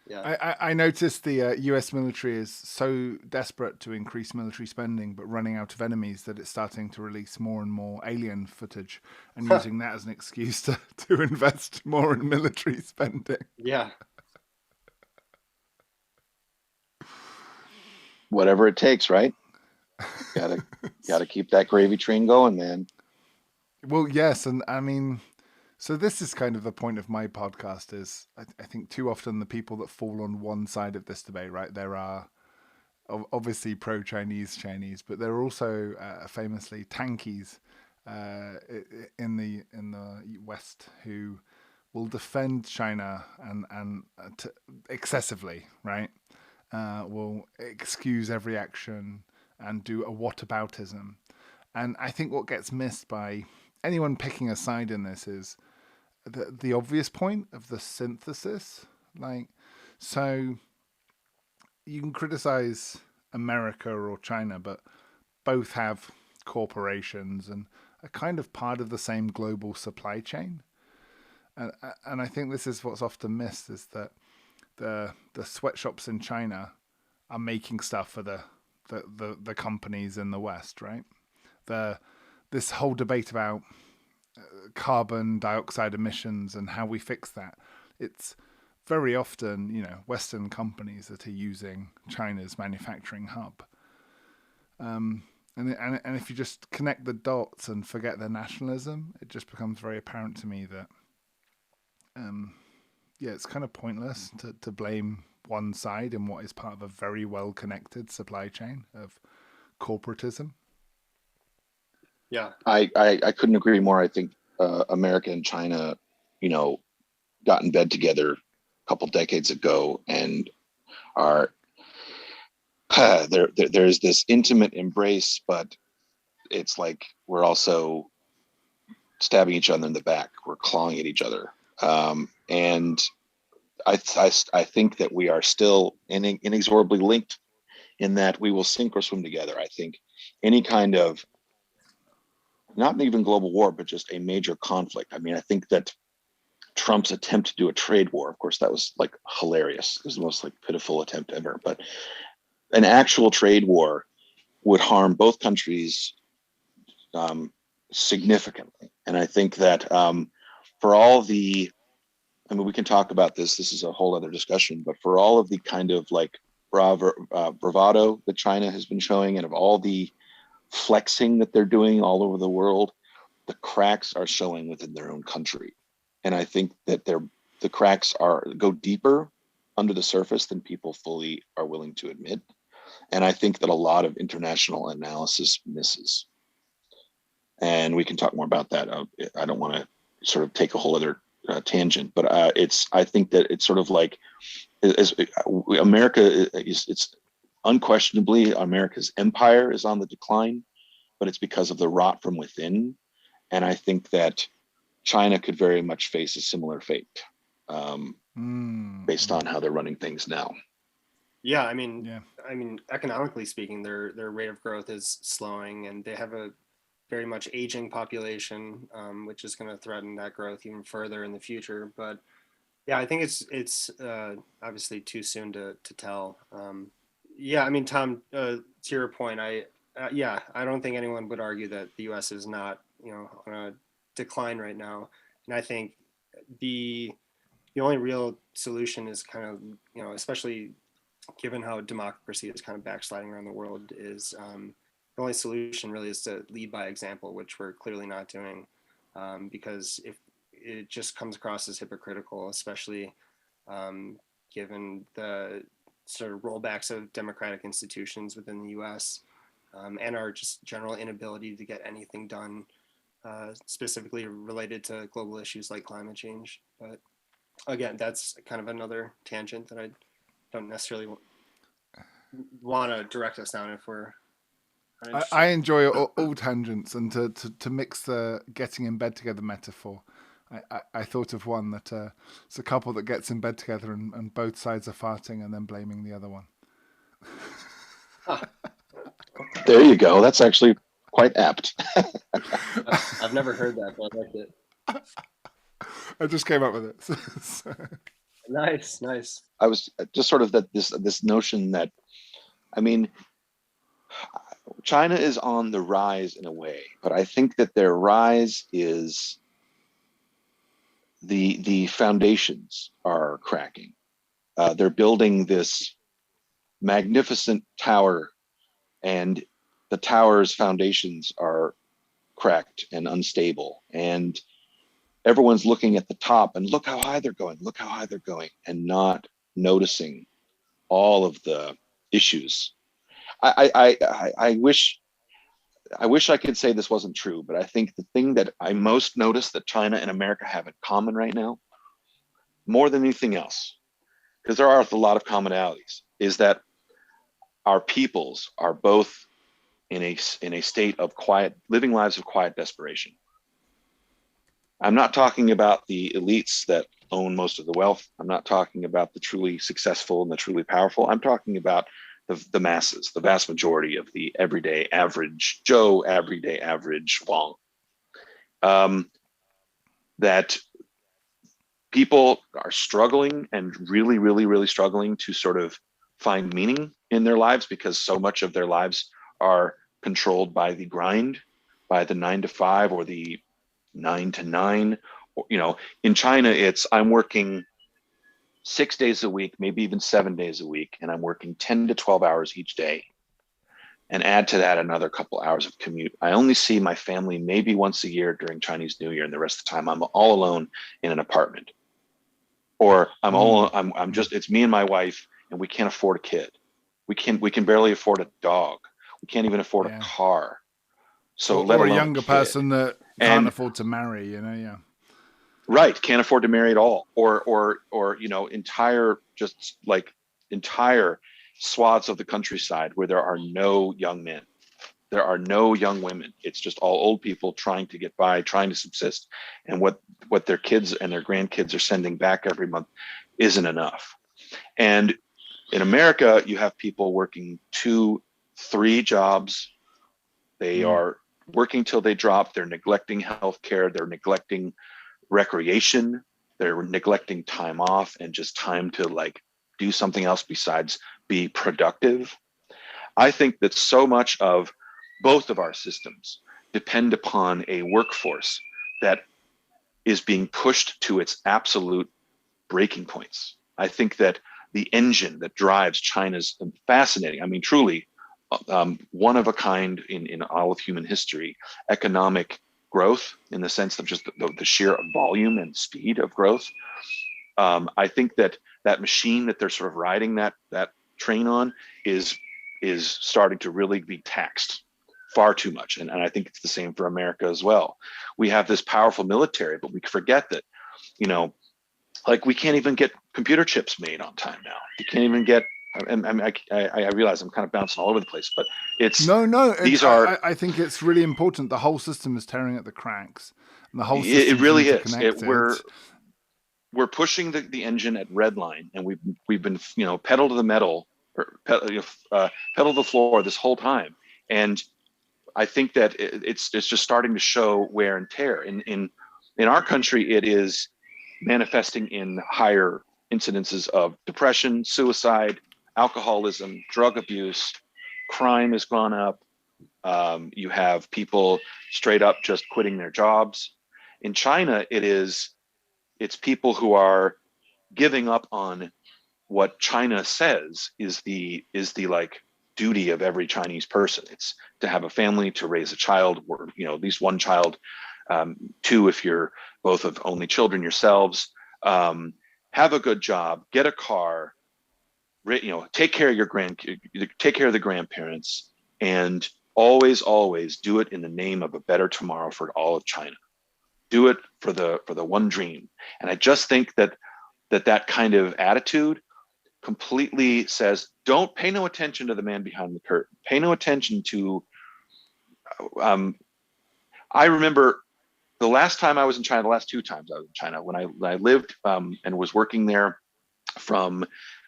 Yeah. I noticed the US military is so desperate to increase military spending, but running out of enemies that it's starting to release more and more alien footage and using that as an excuse to invest more in military spending. Yeah. Whatever it takes, right? Gotta keep that gravy train going, man. Well, yes, and I mean, so this is kind of the point of my podcast is I think too often the people that fall on one side of this debate, right? There are obviously pro-Chinese, but there are also famously tankies in the West who will defend China and excessively, right? Will excuse every action and do a whataboutism. And I think what gets missed by anyone picking a side in this is the obvious point of the synthesis. Like, so you can criticize America or China, but both have corporations and are kind of part of the same global supply chain. And I think this is what's often missed is that the sweatshops in China are making stuff for the companies in the West, right? This whole debate about carbon dioxide emissions and how we fix that, it's very often, Western companies that are using China's manufacturing hub. And if you just connect the dots and forget their nationalism, it just becomes very apparent to me that, yeah, it's kind of pointless to blame one side in what is part of a very well-connected supply chain of corporatism. Yeah. I couldn't agree more. I think America and China, got in bed together a couple decades ago and are there's this intimate embrace, but it's like we're also stabbing each other in the back. We're clawing at each other, and I think that we are still inexorably linked in that we will sink or swim together. I think any kind of not even global war, but just a major conflict. I mean, I think that Trump's attempt to do a trade war, of course, that was like hilarious. It was the most like pitiful attempt ever. But an actual trade war would harm both countries significantly. And I think that for all the, I mean, we can talk about this. This is a whole other discussion. But for all of the kind of like bravado that China has been showing, and of all the flexing that they're doing all over the world, the cracks are showing within their own country. And I think that the cracks go deeper under the surface than people fully are willing to admit. And I think that a lot of international analysis misses. And we can talk more about that. I don't want to sort of take a whole other tangent, but I think that it's sort of like America it's unquestionably America's empire is on the decline, but it's because of the rot from within. And I think that China could very much face a similar fate based on how they're running things now. Yeah, I mean, economically speaking, their rate of growth is slowing, and they have a very much aging population, which is going to threaten that growth even further in the future. But yeah, I think it's obviously too soon to tell. Yeah, I mean, Tom, to your point, yeah, I don't think anyone would argue that the U.S. is not, on a decline right now, and I think the the only real solution is kind of, especially given how democracy is kind of backsliding around the world, is the only solution really is to lead by example, which we're clearly not doing, because if it just comes across as hypocritical, especially given the sort of rollbacks of democratic institutions within the U.S. And our just general inability to get anything done, specifically related to global issues like climate change. But again, that's kind of another tangent that I don't necessarily want to direct us down if we're not interested. I enjoy all tangents, and to mix the getting in bed together metaphor, I thought of one that it's a couple that gets in bed together and both sides are farting and then blaming the other one. There you go. That's actually quite apt. I've never heard that, but I liked it. I just came up with it. So. Nice. I was just sort of this notion that, I mean, China is on the rise in a way, but I think that their rise is the foundations are cracking. They're building this magnificent tower, and the tower's foundations are cracked and unstable, and everyone's looking at the top and look how high they're going, and not noticing all of the issues. I wish I could say this wasn't true, but I think the thing that I most notice that China and America have in common right now, more than anything else, because there are a lot of commonalities, is that our peoples are both in a state of quiet, living lives of quiet desperation. I'm not talking about the elites that own most of the wealth. I'm not talking about the truly successful and the truly powerful. I'm talking about the masses, the vast majority of the everyday average Joe, everyday average Wong. That people are struggling, and really, really, really struggling to sort of find meaning in their lives, because so much of their lives are controlled by the grind, by the 9 to 5 or the 9 to 9. In China, it's I'm working 6 days a week, maybe even 7 days a week, and I'm working 10 to 12 hours each day. And add to that another couple hours of commute. I only see my family maybe once a year during Chinese New Year, and the rest of the time I'm all alone in an apartment. Or I'm just, it's me and my wife, and we can't afford a kid. We can barely afford a dog. We can't even afford a car. So let or alone a younger person that can't afford to marry, yeah. Right, can't afford to marry at all, or entire swaths of the countryside where there are no young men, there are no young women. It's just all old people trying to get by, trying to subsist, and what their kids and their grandkids are sending back every month isn't enough. And in America, you have people working 2-3 jobs. They are working till they drop. They're neglecting healthcare. They're neglecting recreation. They're neglecting time off and just time to do something else besides be productive. I think that so much of both of our systems depend upon a workforce that is being pushed to its absolute breaking points. I think that the engine that drives China's fascinating, I mean, truly one of a kind in all of human history, economic growth, in the sense of just the sheer volume and speed of growth. I think that machine that they're sort of riding that train on is starting to really be taxed far too much. And I think it's the same for America as well. We have this powerful military, but we forget that, we can't even get computer chips made on time now. You can't even get, I realize I'm kind of bouncing all over the place, but it's I think it's really important. The whole system is tearing at the cracks, and the whole system it really is. We're pushing the engine at red line, and we've been pedal to the metal, or pedal to the floor this whole time, and I think that it's just starting to show wear and tear. In our country, it is manifesting in higher incidences of depression, suicide, alcoholism, drug abuse. Crime has gone up. You have people straight up just quitting their jobs. In China, it's people who are giving up on what China says is the like duty of every Chinese person. It's to have a family, to raise a child, or at least one child, two if you're both of only children yourselves. Have a good job, get a car, take care of take care of the grandparents, and always do it in the name of a better tomorrow for all of China. Do it for the one dream. And I just think that kind of attitude completely says, don't pay no attention to the man behind the curtain. Pay no attention to. I remember the last time I was in China, the last two times I was in China, when I lived and was working there from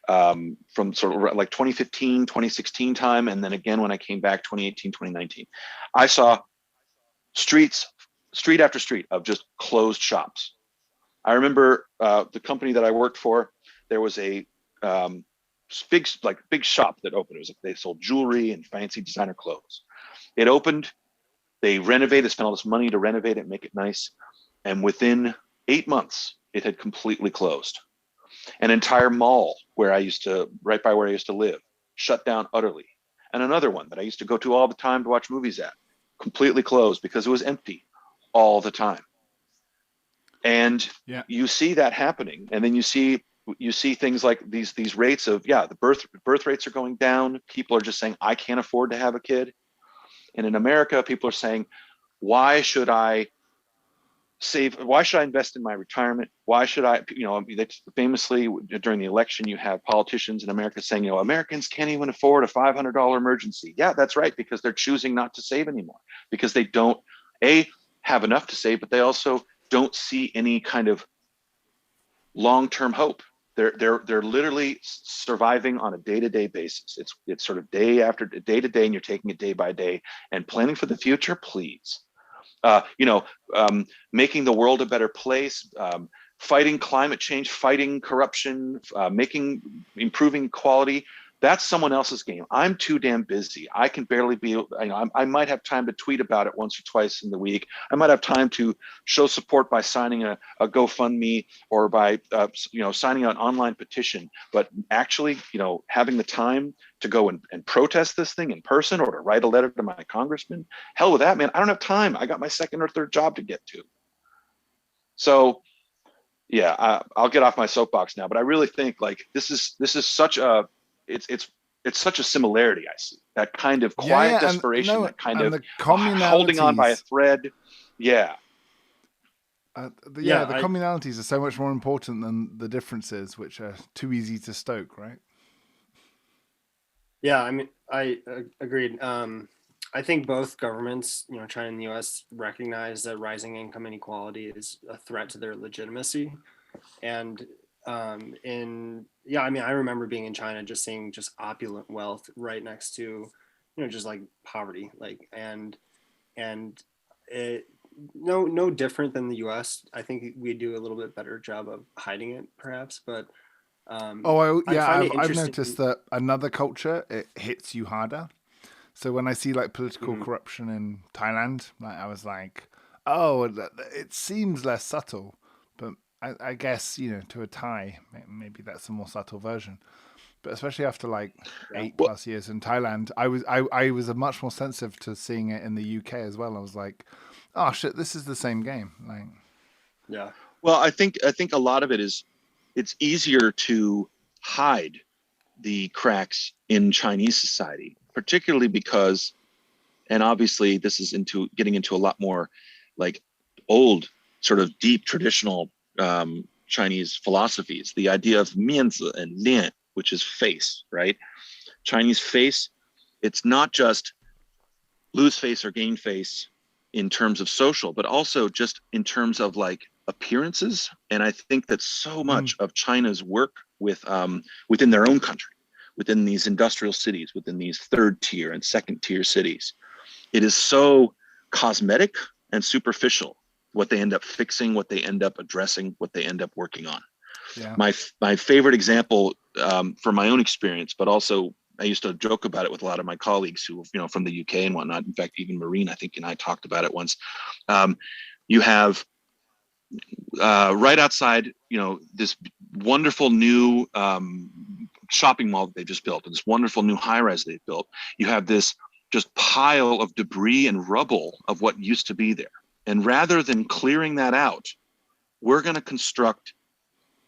sort of like 2015, 2016 time, and then again when I came back 2018, 2019, I saw street after street of just closed shops. I remember the company that I worked for, there was a big shop that opened. It was like they sold jewelry and fancy designer clothes. It opened, they renovated, spent all this money to renovate it, make it nice, and within 8 months, it had completely closed. An entire mall right by where I used to live, shut down utterly. And another one that I used to go to all the time to watch movies at, completely closed because it was empty all the time. And you see that happening, and then you see things like these rates of the birth rates are going down. People are just saying, I can't afford to have a kid. And in America, people are saying, why should I save? Why should I invest in my retirement? Why should I? Famously during the election, you have politicians in America saying, Americans can't even afford a $500 emergency. Yeah, that's right, because they're choosing not to save anymore, because they don't have enough to save, but they also don't see any kind of long-term hope. They're literally surviving on a day-to-day basis. It's sort of day after day to day, and you're taking it day by day and planning for the future. Please, making the world a better place, fighting climate change, fighting corruption, improving quality. That's someone else's game. I'm too damn busy. I can barely be, I might have time to tweet about it once or twice in the week. I might have time to show support by signing a GoFundMe or by, signing an online petition. But actually, having the time to go and protest this thing in person or to write a letter to my congressman, hell with that, man. I don't have time. I got my second or third job to get to. So, yeah, I'll get off my soapbox now, but I really think like this is such a, it's such a similarity. I see that kind of quiet desperation, that kind of holding on by a thread. Yeah. The communalities are so much more important than the differences, which are too easy to stoke, right? Yeah, I mean, I agreed. I think both governments, China and the U.S., recognize that rising income inequality is a threat to their legitimacy. And I remember being in China, just seeing just opulent wealth right next to, just like poverty, and it, no different than the U.S. I think we do a little bit better job of hiding it, perhaps, but. I've noticed that another culture, it hits you harder. So when I see like political corruption in Thailand, I was like, oh, it seems less subtle, but I guess, to a Thai, maybe that's a more subtle version. But especially after 8+ years in Thailand, I was much more sensitive to seeing it in the UK as well. I was like, oh shit, this is the same game. Yeah. Well, I think a lot of it is, it's easier to hide the cracks in Chinese society, particularly because, and obviously this is getting into a lot more old, sort of deep traditional Chinese philosophies. The idea of mianzi and lian, which is face, right? Chinese face, it's not just lose face or gain face in terms of social, but also just in terms of appearances. And I think that so much of China's work within their own country, within these industrial cities, within these third tier and second tier cities, it is so cosmetic and superficial what they end up fixing, what they end up addressing, what they end up working on. Yeah. My favorite example, from my own experience, but also I used to joke about it with a lot of my colleagues who, from the UK and whatnot. In fact, even Maureen, I think, and I talked about it once. You have right outside, this wonderful new shopping mall that they just built, and this wonderful new high-rise they've built. You have this just pile of debris and rubble of what used to be there. And rather than clearing that out, we're going to construct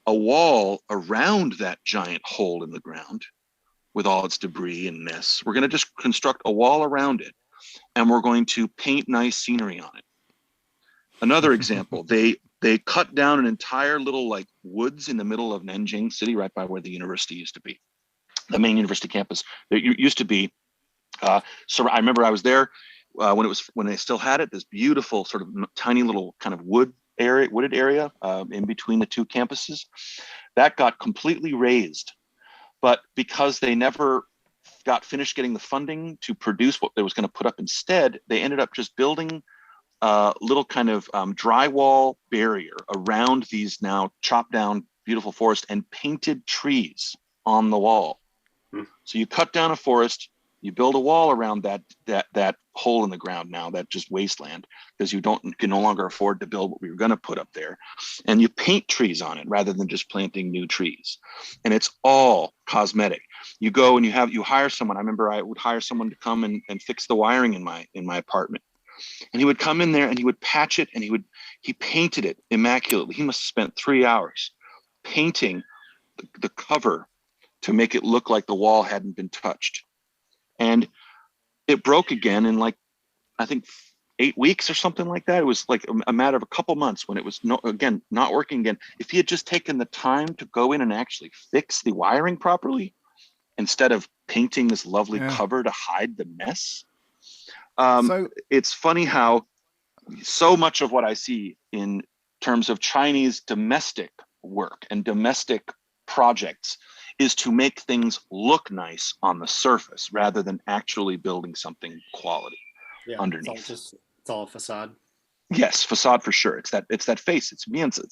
a wall around that giant hole in the ground with all its debris and mess. We're going to just construct a wall around it, and we're going to paint nice scenery on it. Another example, they cut down an entire little like woods in the middle of Nanjing City, right by where the university used to be, the main university campus. There used to be. So I remember I was there when they still had it. This beautiful sort of tiny little kind of wooded area in between the two campuses, that got completely razed. But because they never got finished getting the funding to produce what they was going to put up instead, they ended up just building a little kind of drywall barrier around these now chopped down beautiful forest and painted trees on the wall. So you cut down a forest, you build a wall around that hole in the ground now, that just wasteland, because you can no longer afford to build what we were going to put up there, and you paint trees on it rather than just planting new trees. And it's all cosmetic. You go and you hire someone. I remember I would hire someone to come and fix the wiring in my apartment. And he would come in there and he would patch it, and he painted it immaculately. He must have spent 3 hours painting the cover to make it look like the wall hadn't been touched. And it broke again in like, I think 8 weeks or something like that. It was like a matter of a couple months when it was not working again. If he had just taken the time to go in and actually fix the wiring properly, instead of painting this lovely cover to hide the mess. So it's funny how so much of what I see in terms of Chinese domestic work and domestic projects is to make things look nice on the surface rather than actually building something quality underneath. It's all a facade. Yes, facade for sure. It's that face. It's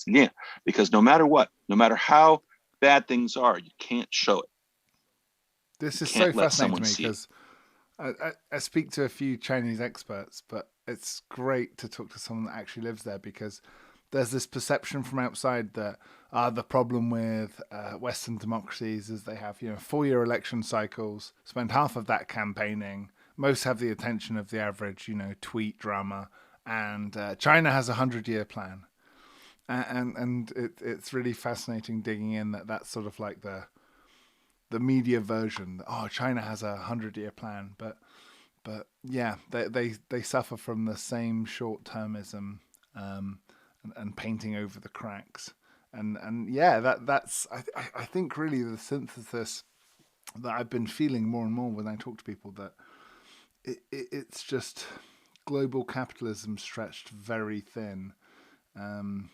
yeah. Because no matter what, no matter how bad things are, you can't show it. This is so fascinating to me because I speak to a few Chinese experts, but it's great to talk to someone that actually lives there, because there's this perception from outside that the problem with Western democracies is they have 4-year election cycles, spend half of that campaigning. Most have the attention of the average tweet drama, and China has a 100-year plan, and it's really fascinating digging in that's sort of like the media version. China has a 100-year plan, but yeah, they suffer from the same short-termism and painting over the cracks, and yeah, that's I think really the synthesis that I've been feeling more and more when I talk to people, that it's just global capitalism stretched very thin, and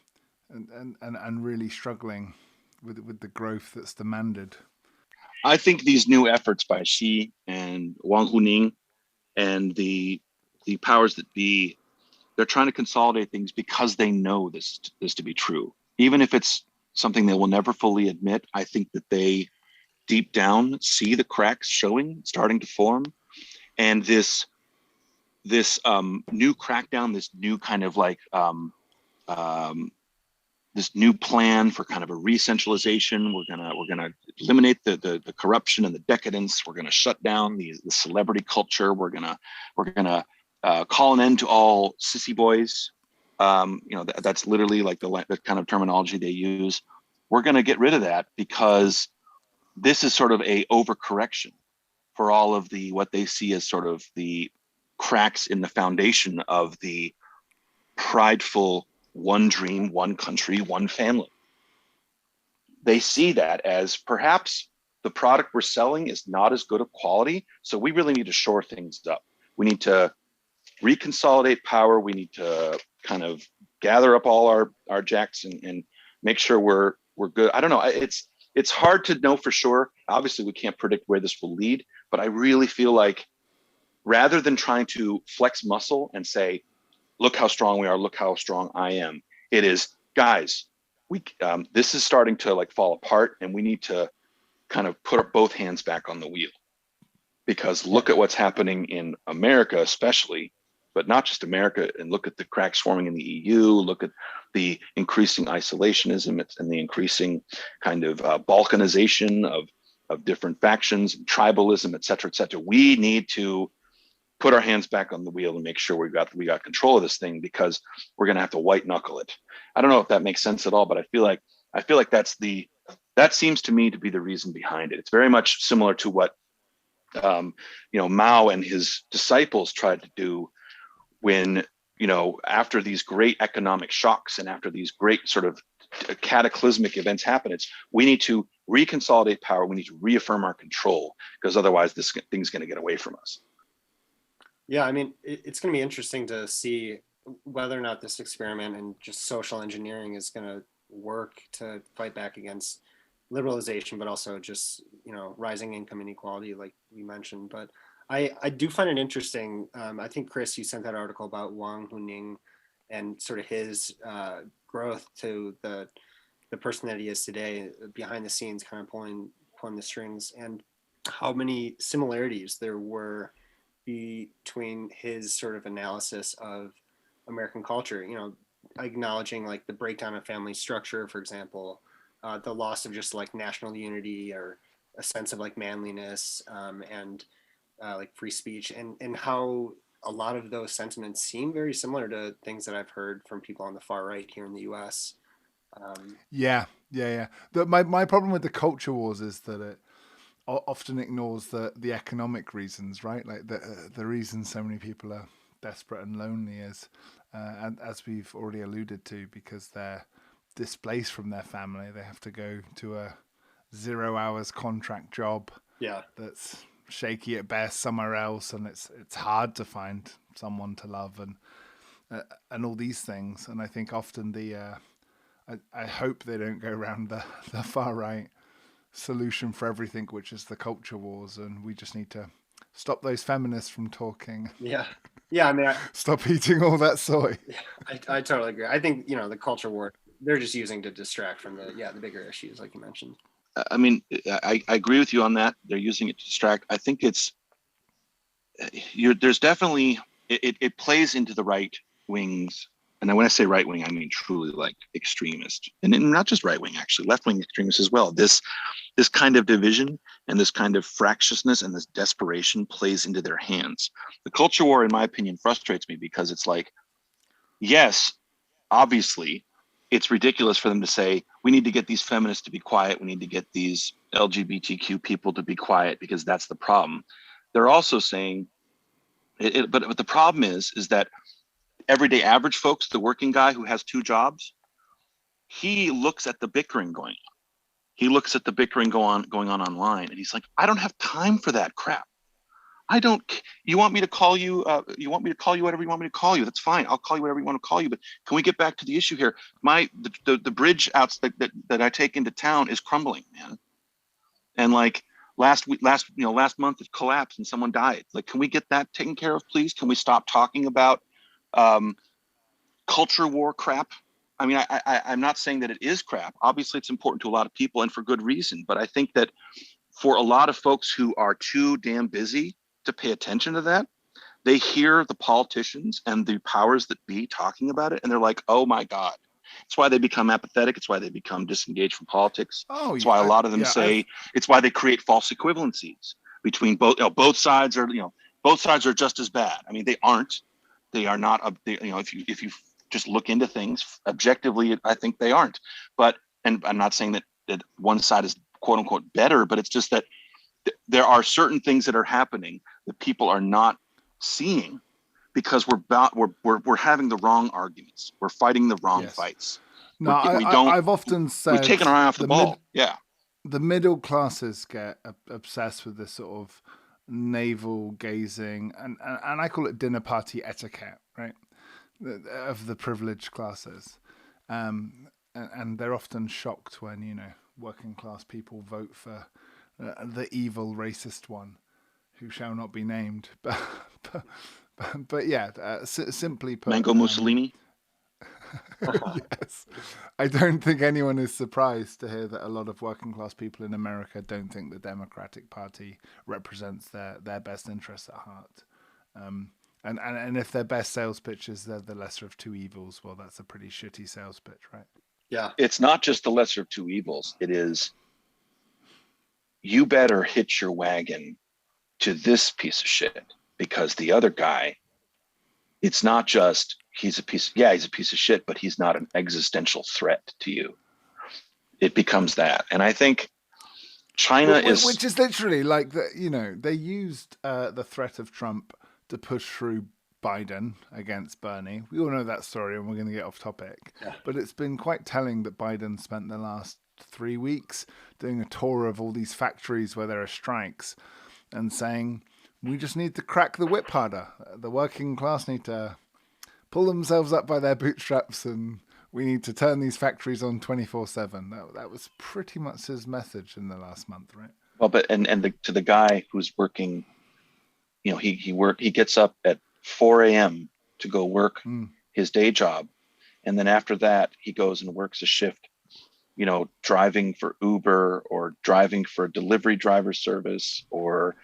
really struggling with the growth that's demanded. I think these new efforts by Xi and Wang Huning and the powers that be, they're trying to consolidate things because they know this to be true. Even if it's something they will never fully admit, I think that they deep down see the cracks starting to form. And this new crackdown, this new kind of like this new plan for kind of a re-centralization. We're gonna eliminate the corruption and the decadence. We're gonna shut down the celebrity culture. We're gonna call an end to all sissy boys. That's literally like the kind of terminology they use. We're gonna get rid of that because this is sort of a overcorrection for all of what they see as sort of the cracks in the foundation of the prideful one dream, one country, one family. They see that as perhaps the product we're selling is not as good of quality, so we really need to shore things up. We need to reconsolidate power. We need to kind of gather up all our jacks and make sure we're good. I don't know. It's hard to know for sure. Obviously, we can't predict where this will lead, but I really feel like rather than trying to flex muscle and say, look how strong we are, look how strong I am. It is, guys, this is starting to like fall apart, and we need to kind of put both hands back on the wheel, because look at what's happening in America, especially, but not just America, and look at the cracks forming in the EU, look at the increasing isolationism and the increasing kind of balkanization of different factions, tribalism, et cetera, et cetera. We need to put our hands back on the wheel and make sure we got control of this thing, because we're going to have to white knuckle it. I don't know if that makes sense at all, but I feel like that seems to me to be the reason behind it. It's very much similar to what Mao and his disciples tried to do when, after these great economic shocks and after these great sort of cataclysmic events happen, we need to reconsolidate power. We need to reaffirm our control, because otherwise this thing's going to get away from us. Yeah, I mean, it's going to be interesting to see whether or not this experiment and just social engineering is going to work to fight back against liberalization, but also just, rising income inequality, like we mentioned. But I do find it interesting. I think, Chris, you sent that article about Wang Huning and sort of his growth to the person that he is today, behind the scenes, kind of pulling the strings, and how many similarities there were between his sort of analysis of American culture, acknowledging like the breakdown of family structure, for example, the loss of just like national unity or a sense of like manliness, and like free speech, and how a lot of those sentiments seem very similar to things that I've heard from people on the far right here in the US. Yeah. My problem with the culture wars is that it often ignores the economic reasons, right? Like the reason so many people are desperate and lonely is, and as we've already alluded to, because they're displaced from their family. They have to go to a 0 hours contract job. Yeah, that's shaky at best somewhere else, and it's hard to find someone to love, and all these things. And I think often I hope they don't go around the far right solution for everything, which is the culture wars, and we just need to stop those feminists from talking. Yeah. I mean, stop eating all that soy. Yeah, I totally agree. I think the culture war they're just using to distract from the bigger issues, like you mentioned. I mean, I agree with you on that. They're using it to distract. I think there's definitely it plays into the right wings. And when I say right wing, I mean truly like extremist, and not just right wing, actually left wing extremists as well. This kind of division and this kind of fractiousness and this desperation plays into their hands. The culture war, in my opinion, frustrates me because it's like, yes, obviously, it's ridiculous for them to say, we need to get these feminists to be quiet. We need to get these LGBTQ people to be quiet because that's the problem. They're also saying, but the problem is that everyday average folks, the working guy who has 2 jobs, he looks at the bickering going on. He looks at the bickering going on online, and he's like, I don't have time for that crap. You want me to call you? You want me to call you whatever you want me to call you? That's fine. I'll call you whatever you want to call you. But can we get back to the issue here? The bridge outs that I take into town is crumbling, man. And like last month it collapsed and someone died. Like, can we get that taken care of, please? Can we stop talking about culture war crap? I mean, I'm not saying that it is crap. Obviously, it's important to a lot of people and for good reason. But I think that for a lot of folks who are too damn busy to pay attention to that, they hear the politicians and the powers that be talking about it, and they're like, oh my God. It's why they become apathetic. It's why they become disengaged from politics. It's why a lot of them say it's why they create false equivalencies between both sides are just as bad. I mean, they aren't. They are not. If you just look into things objectively, I think they aren't. But, and I'm not saying that one side is quote unquote better, but it's just that there are certain things that are happening that people are not seeing because we're having the wrong arguments. We're fighting the wrong fights. No, I've often said we've taken our eye off the ball. The middle classes get obsessed with this sort of navel gazing, and I call it dinner party etiquette, right? Of the privileged classes, and they're often shocked when working class people vote for the evil racist one, who shall not be named. but yeah, simply put, Mango Mussolini. yes, I don't think anyone is surprised to hear that a lot of working class people in America don't think the Democratic Party represents their best interests at heart. And if their best sales pitch is they're the lesser of two evils, well, that's a pretty shitty sales pitch, right? Yeah. It's not just the lesser of two evils. It is, you better hitch your wagon to this piece of shit, because the other guy, it's not just he's a piece of shit, but he's not an existential threat to you. It becomes that. And I think China which is literally like they used the threat of Trump to push through Biden against Bernie. We all know that story, and we're going to get off topic. Yeah. But it's been quite telling that Biden spent the last 3 weeks doing a tour of all these factories where there are strikes and saying, we just need to crack the whip harder. The working class need to pull themselves up by their bootstraps, and we need to turn these factories on 24/7. That was pretty much his message in the last month, right? Well, but to the guy who's working, he gets up at 4 a.m. to go work his day job, and then after that he goes and works a shift, driving for Uber or driving for a delivery driver service or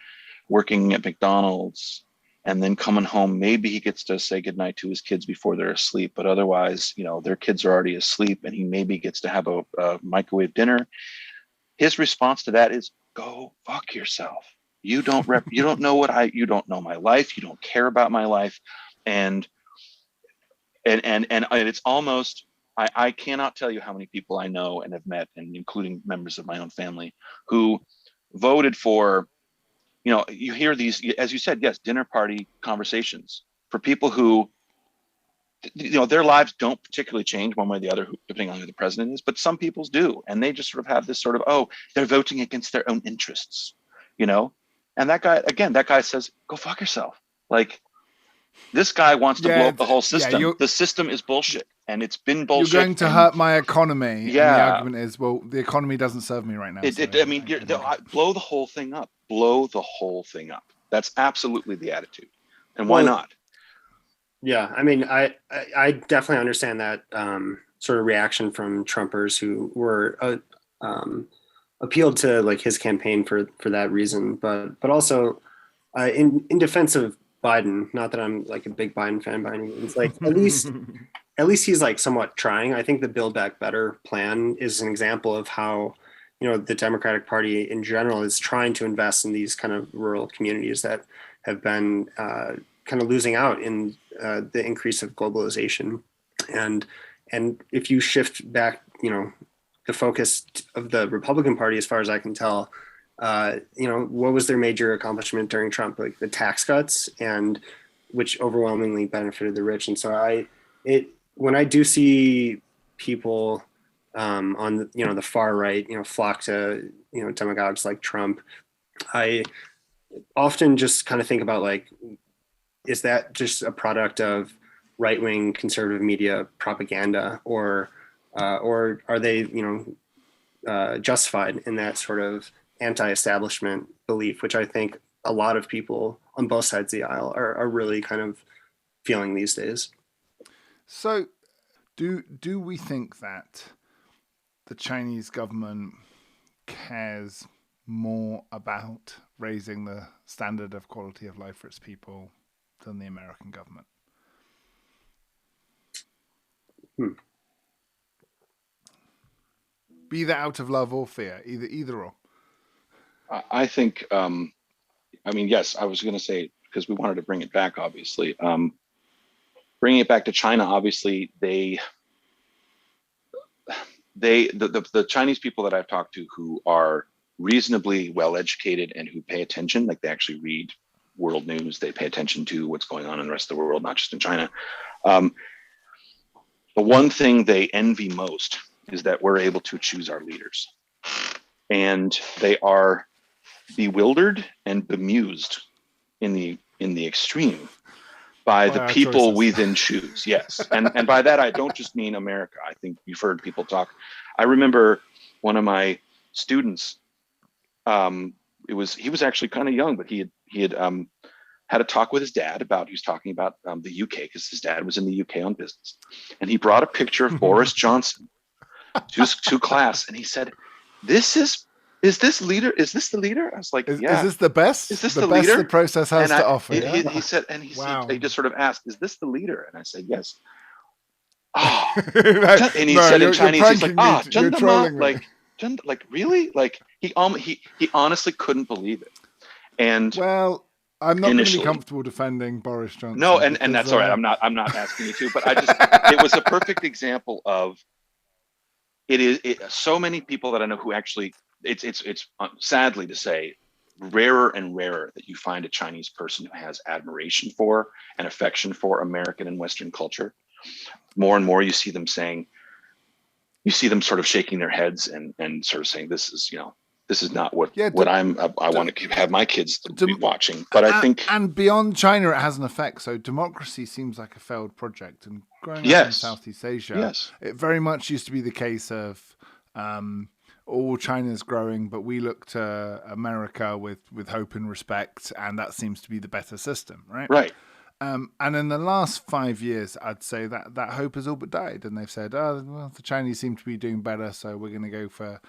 working at McDonald's, and then coming home. Maybe he gets to say goodnight to his kids before they're asleep, but otherwise, their kids are already asleep, and he maybe gets to have a microwave dinner. His response to that is, go fuck yourself. You don't know you don't know my life. You don't care about my life. And it's almost, I cannot tell you how many people I know and have met, and including members of my own family, who voted for, you hear these, as you said, yes, dinner party conversations for people who, their lives don't particularly change one way or the other, depending on who the president is, but some people's do. And they just sort of have this sort of, oh, they're voting against their own interests, And that guy says, go fuck yourself. Like, this guy wants to blow up the whole system. Yeah, the system is bullshit, and it's been bullshit. You're going to hurt my economy. Yeah. And the argument is, well, the economy doesn't serve me right now. Blow the whole thing up. Blow the whole thing up. That's absolutely the attitude. And why not? Yeah, I mean, I definitely understand that sort of reaction from Trumpers who were appealed to like his campaign for that reason, but also in defense of Biden, not that I'm like a big Biden fan by any means, like at least he's like somewhat trying. I think the Build Back Better plan is an example of how the Democratic Party in general is trying to invest in these kind of rural communities that have been kind of losing out in the increase of globalization. And if you shift back, the focus of the Republican Party, as far as I can tell, what was their major accomplishment during Trump? Like the tax cuts, and which overwhelmingly benefited the rich. And so when I do see people on the far right, flock to demagogues like Trump, I often just kind of think about, like, is that just a product of right-wing conservative media propaganda, or are they justified in that sort of anti-establishment belief, which I think a lot of people on both sides of the aisle are really kind of feeling these days. So do we think that the Chinese government cares more about raising the standard of quality of life for its people than the American government? Be that out of love or fear, either or. I think, yes, I was going to say, because we wanted to bring it back, obviously. Bringing it back to China, obviously, the Chinese people that I've talked to who are reasonably well educated and who pay attention, like they actually read world news, they pay attention to what's going on in the rest of the world, not just in China. The one thing they envy most is that we're able to choose our leaders, and they are bewildered and bemused in the extreme by the people we then choose. Yes. And by that, I don't just mean America. I think you've heard people talk. I remember one of my students, he was actually kind of young, but he had had a talk with his dad about, he was talking about the UK, because his dad was in the UK on business. And he brought a picture of Boris Johnson to class. And he said, is this the leader? I was like, Is yeah. this the best? Is this the the best leader? the process has And to offer? he said, and Wow. he just sort of asked, is this the leader? And I said, yes. Oh, Like, and he said in Chinese, he's like, you're trolling me. like really? Like he honestly couldn't believe it. And well, I'm not going to be initially, comfortable defending Boris Johnson. no, and that's all right. I'm not asking you to, but it was a perfect example of so many people that I know who actually, it's sadly to say, rarer and rarer that you find a Chinese person who has admiration for and affection for American and Western culture. More and more you see them sort of shaking their heads and sort of saying, this is not what I want to have my kids be watching. But I think, and beyond China, it has an effect. So democracy seems like a failed project, and growing up in Southeast Asia, it very much used to be the case of all China's growing, but we look to America with hope and respect, and that seems to be the better system, right? Right. And in the last 5 years, I'd say that hope has all but died, and they've said, oh, well, the Chinese seem to be doing better, so we're going to go for,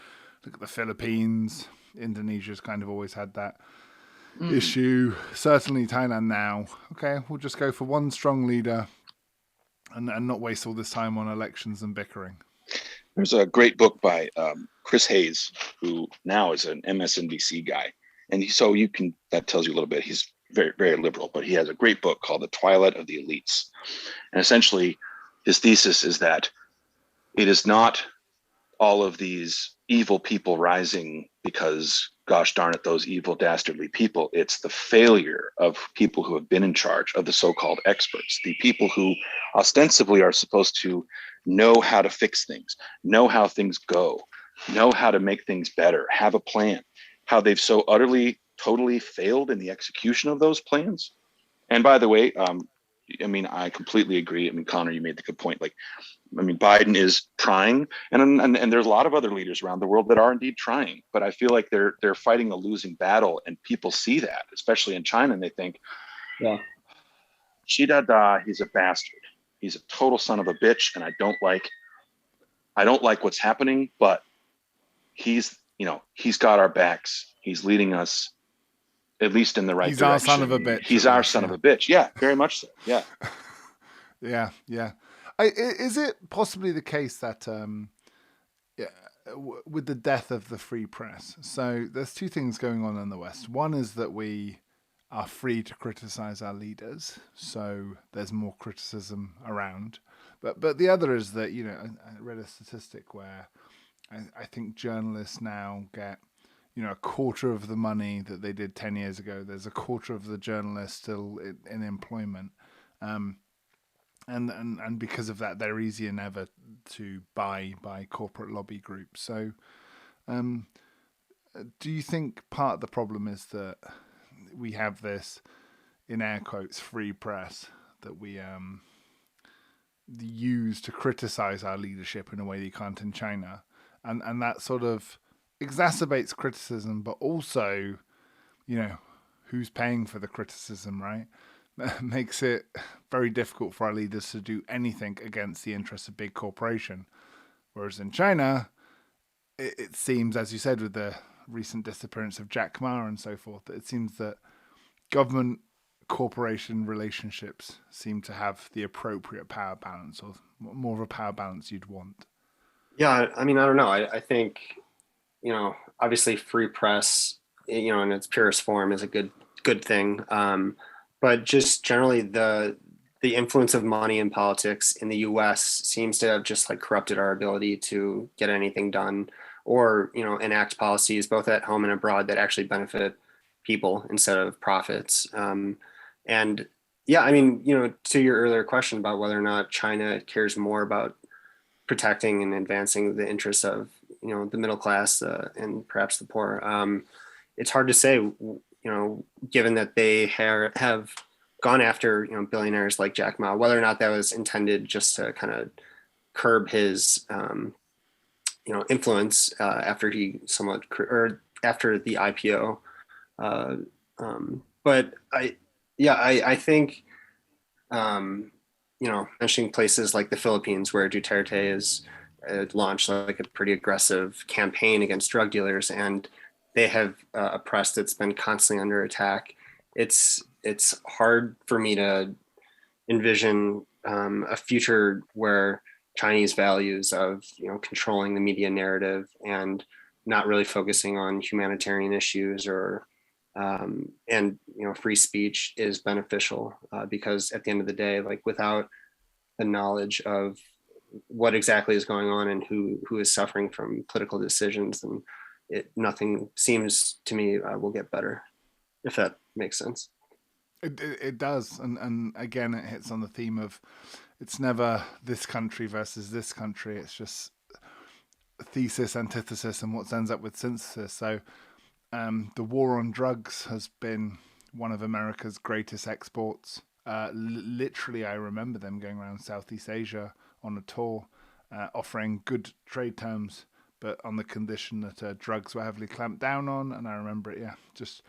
look at the Philippines. Indonesia's kind of always had that issue. Certainly Thailand now. Okay, we'll just go for one strong leader and not waste all this time on elections and bickering. There's a great book by Chris Hayes, who now is an MSNBC guy. And that tells you a little bit. He's very, very liberal, but he has a great book called The Twilight of the Elites. And essentially his thesis is that it is not all of these evil people rising because, gosh darn it, those evil dastardly people. It's the failure of people who have been in charge, of the so-called experts, the people who ostensibly are supposed to know how to fix things, know how things go, know how to make things better, have a plan, how they've so utterly, totally failed in the execution of those plans. And by the way, I completely agree. Connor, you made the good point. Biden is trying, and there's a lot of other leaders around the world that are indeed trying, but I feel like they're fighting a losing battle, and people see that, especially in China, and they think, Xi Dada, he's a bastard. He's a total son of a bitch, and I don't like what's happening, but he's got our backs. He's leading us at least in the right direction. He's our son of a bitch. He's our son of a bitch. Yeah, very much so. Yeah. Yeah. Is it possibly the case that with the death of the free press, so there's two things going on in the West. One is that we are free to criticize our leaders, so there's more criticism around. But the other is that, I read a statistic where I think journalists now get, a quarter of the money that they did 10 years ago. There's a quarter of the journalists still in employment. And because of that, they're easier than ever to buy by corporate lobby groups. So do you think part of the problem is that we have this, in air quotes, free press that we use to criticize our leadership in a way that you can't in China? And that sort of exacerbates criticism, but also, who's paying for the criticism, right? Makes it very difficult for our leaders to do anything against the interests of big corporation. Whereas in China, it seems, as you said, with the recent disappearance of Jack Ma and so forth, that it seems that government corporation relationships seem to have the appropriate power balance, or more of a power balance you'd want. Yeah, I don't know. I think, obviously free press, in its purest form is a good thing. But just generally the influence of money in politics in the US seems to have just corrupted our ability to get anything done, or, enact policies both at home and abroad that actually benefit people instead of profits. And yeah, to your earlier question about whether or not China cares more about protecting and advancing the interests of, the middle class and perhaps the poor. It's hard to say, given that they have gone after, billionaires like Jack Ma, whether or not that was intended just to kind of curb his, influence after he after the IPO. But Yeah, I think, mentioning places like the Philippines where Duterte has launched like a pretty aggressive campaign against drug dealers, and they have a press that's been constantly under attack. It's hard for me to envision a future where Chinese values of controlling the media narrative and not really focusing on humanitarian issues or and free speech is beneficial because at the end of the day, like without the knowledge of what exactly is going on and who is suffering from political decisions, then nothing seems to me will get better, if that makes sense. It does, and again, it hits on the theme of it's never this country versus this country. It's just thesis, antithesis, and what ends up with synthesis. So, the war on drugs has been one of America's greatest exports. Literally, I remember them going around Southeast Asia on a tour, offering good trade terms, but on the condition that drugs were heavily clamped down on. And I remember it, yeah, just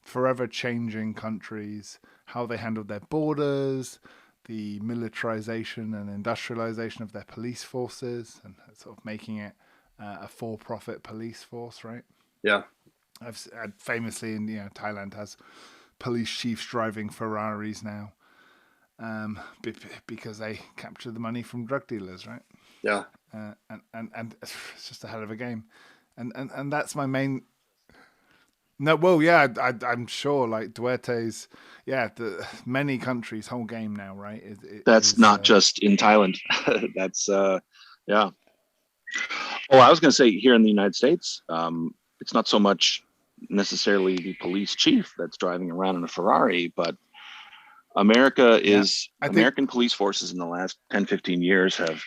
forever changing countries, how they handled their borders, the militarization and industrialization of their police forces, and sort of making it a for-profit police force, right? Yeah. I've famously in Thailand has police chiefs driving Ferraris now, because they capture the money from drug dealers, right? Yeah. And it's just a hell of a game, and that's my main. No, well, yeah, I'm sure. Like Duerte's, yeah, the many countries' whole game now, right? That's not just in Thailand. That's yeah. Oh, I was going to say here in the United States, it's not so much necessarily the police chief that's driving around in a Ferrari, but American police forces in the last 10, 15 years have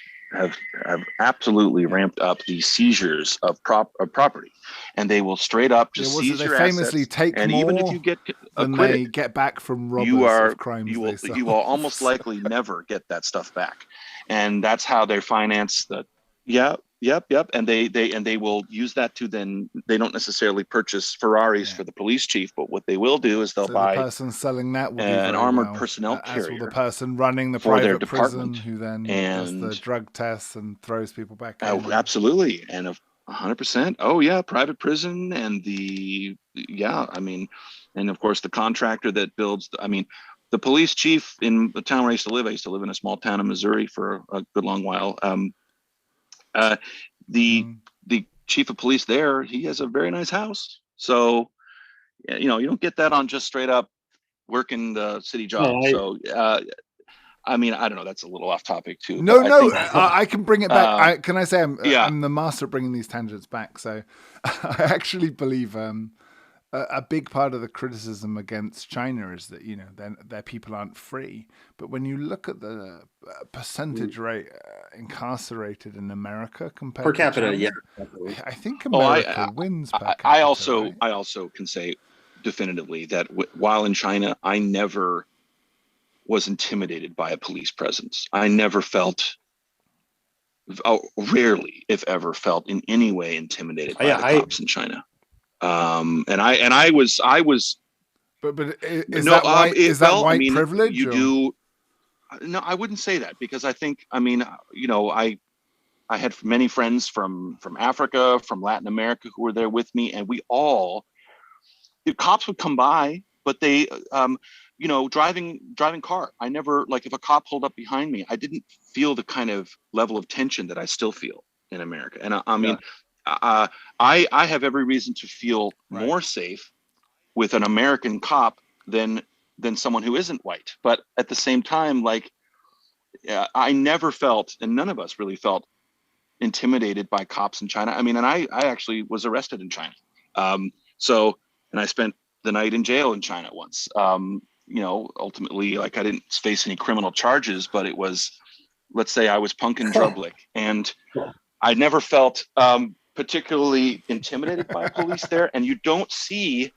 absolutely ramped up the seizures of property, and they will straight up just seize your famously assets. take and more even if you get than acquitted, they get back from robbers of crimes you will almost likely never get that stuff back, and that's how they finance the. Yep. And they will use that to then they don't necessarily purchase Ferraris for the police chief, but what they will do is they'll buy the person selling that will an armored personnel carrier, as will the person running the for their private prison department, who then does and the drug tests and throws people back in. absolutely, and 100%. Oh yeah, private prison and and of course the contractor that builds. The police chief in the town where I used to live. I used to live in a small town in Missouri for a good long while. The chief of police there, he has a very nice house. So, you don't get that on just straight up working the city job. So, I don't know. That's a little off topic too. I can bring it back. Can I say I'm the master at bringing these tangents back? So, I actually believe a big part of the criticism against China is that their people aren't free. But when you look at the percentage rate incarcerated in America compared per capita, to China, yeah, I think America wins per capita. I also can say definitively that while in China, I never was intimidated by a police presence. I never felt. Rarely, if ever, felt in any way intimidated by the cops in China. And I was. But is that white privilege? You do. No, I wouldn't say that, because I think I had many friends from Africa, from Latin America who were there with me, and the cops would come by, but they driving car. I never, like, if a cop pulled up behind me, I didn't feel the kind of level of tension that I still feel in America. And I have every reason to feel more safe with an American cop than someone who isn't white. But at the same time, I never felt, and none of us really felt, intimidated by cops in China. And I actually was arrested in China. And I spent the night in jail in China once. Ultimately, I didn't face any criminal charges, but it was, let's say I was punk and drublic, and I never felt particularly intimidated by police there. And you don't see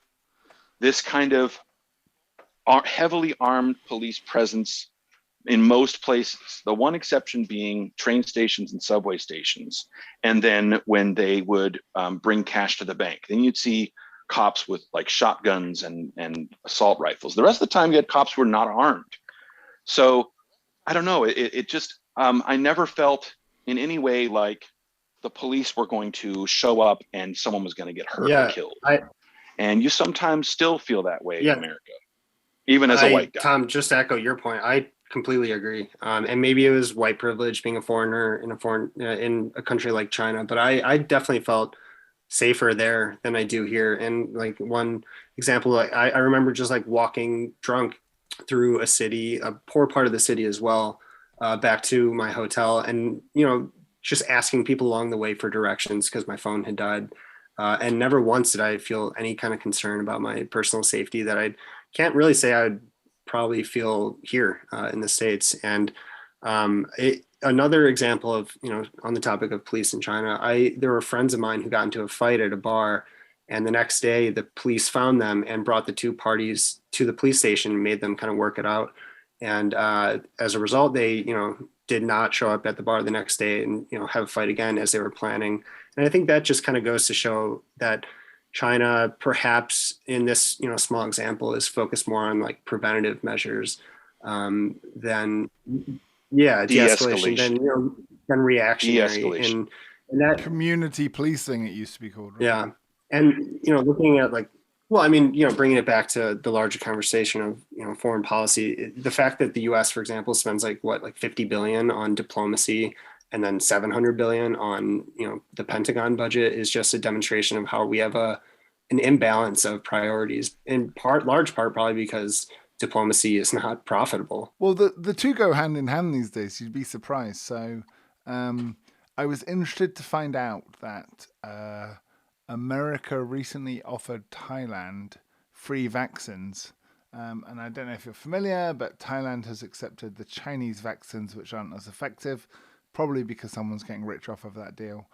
this kind of heavily armed police presence in most places. The one exception being train stations and subway stations. And then when they would bring cash to the bank, then you'd see cops with like shotguns and assault rifles. The rest of the time you had cops who were not armed. So I don't know. It just, I never felt in any way like the police were going to show up and someone was going to get hurt or killed. And you sometimes still feel that way in America, even as a white guy. Tom, just to echo your point, I completely agree. And maybe it was white privilege being a foreigner in a country like China, but I definitely felt safer there than I do here. And like one example, I remember just like walking drunk through a city, a poor part of the city as well, back to my hotel, and just asking people along the way for directions because my phone had died. And never once did I feel any kind of concern about my personal safety that I can't really say I would probably feel here in the States. And another example of, on the topic of police in China, there were friends of mine who got into a fight at a bar, and the next day the police found them and brought the two parties to the police station and made them kind of work it out. And as a result, they, did not show up at the bar the next day and, have a fight again as they were planning. And I think that just kind of goes to show that China, perhaps in this, small example, is focused more on like preventative measures than de-escalation, than reactionary. And that community policing, it used to be called. Right? Yeah. And, looking at bringing it back to the larger conversation of, foreign policy, the fact that the US, for example, spends like 50 billion on diplomacy and then 700 billion on, the Pentagon budget is just a demonstration of how we have an imbalance of priorities, in large part, probably because diplomacy is not profitable. Well, the two go hand in hand these days. You'd be surprised. So I was interested to find out that America recently offered Thailand free vaccines. And I don't know if you're familiar, but Thailand has accepted the Chinese vaccines, which aren't as effective, probably because someone's getting rich off of that deal.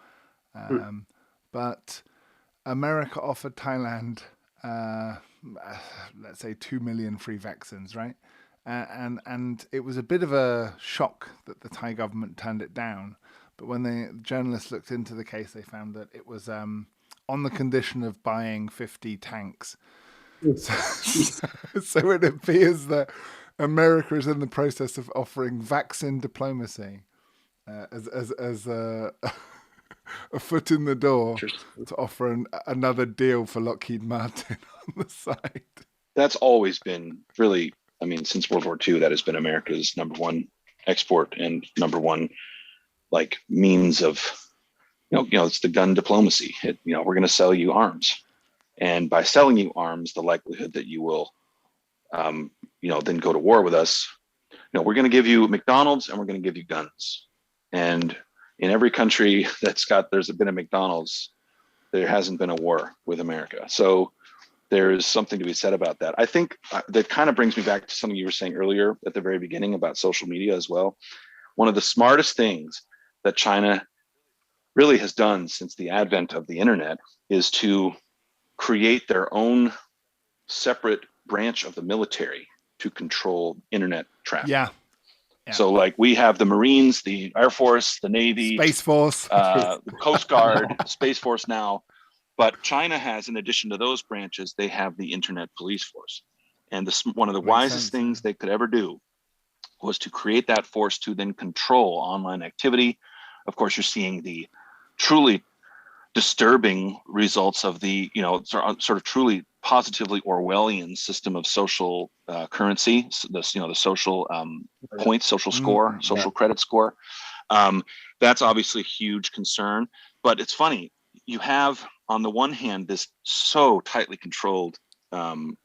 But America offered Thailand, let's say 2 million free vaccines, right? And it was a bit of a shock that the Thai government turned it down. But when the journalists looked into the case, they found that it was on the condition of buying 50 tanks. So it appears that America is in the process of offering vaccine diplomacy as a foot in the door to offer another deal for Lockheed Martin on the side. That's always been really, since World War II, that has been America's number one export and number one means of, it's the gun diplomacy. We're going to sell you arms. And by selling you arms, the likelihood that you will, then go to war with us, we're going to give you McDonald's and we're going to give you guns. And in every country there's been a McDonald's, there hasn't been a war with America. So there's something to be said about that. I think that kind of brings me back to something you were saying earlier at the very beginning about social media as well. One of the smartest things that China really has done since the advent of the internet is to create their own separate branch of the military to control internet traffic. Yeah. So we have the Marines, the Air Force, the Navy, Space Force, the Coast Guard, Space Force now. But China has, in addition to those branches, they have the Internet Police Force. And one of the wisest things they could ever do was to create that force to then control online activity. Of course, you're seeing the truly disturbing results of the, sort of truly positively Orwellian system of social currency, the social points, social score, social credit score. That's obviously a huge concern. But it's funny, you have on the one hand this so tightly controlled online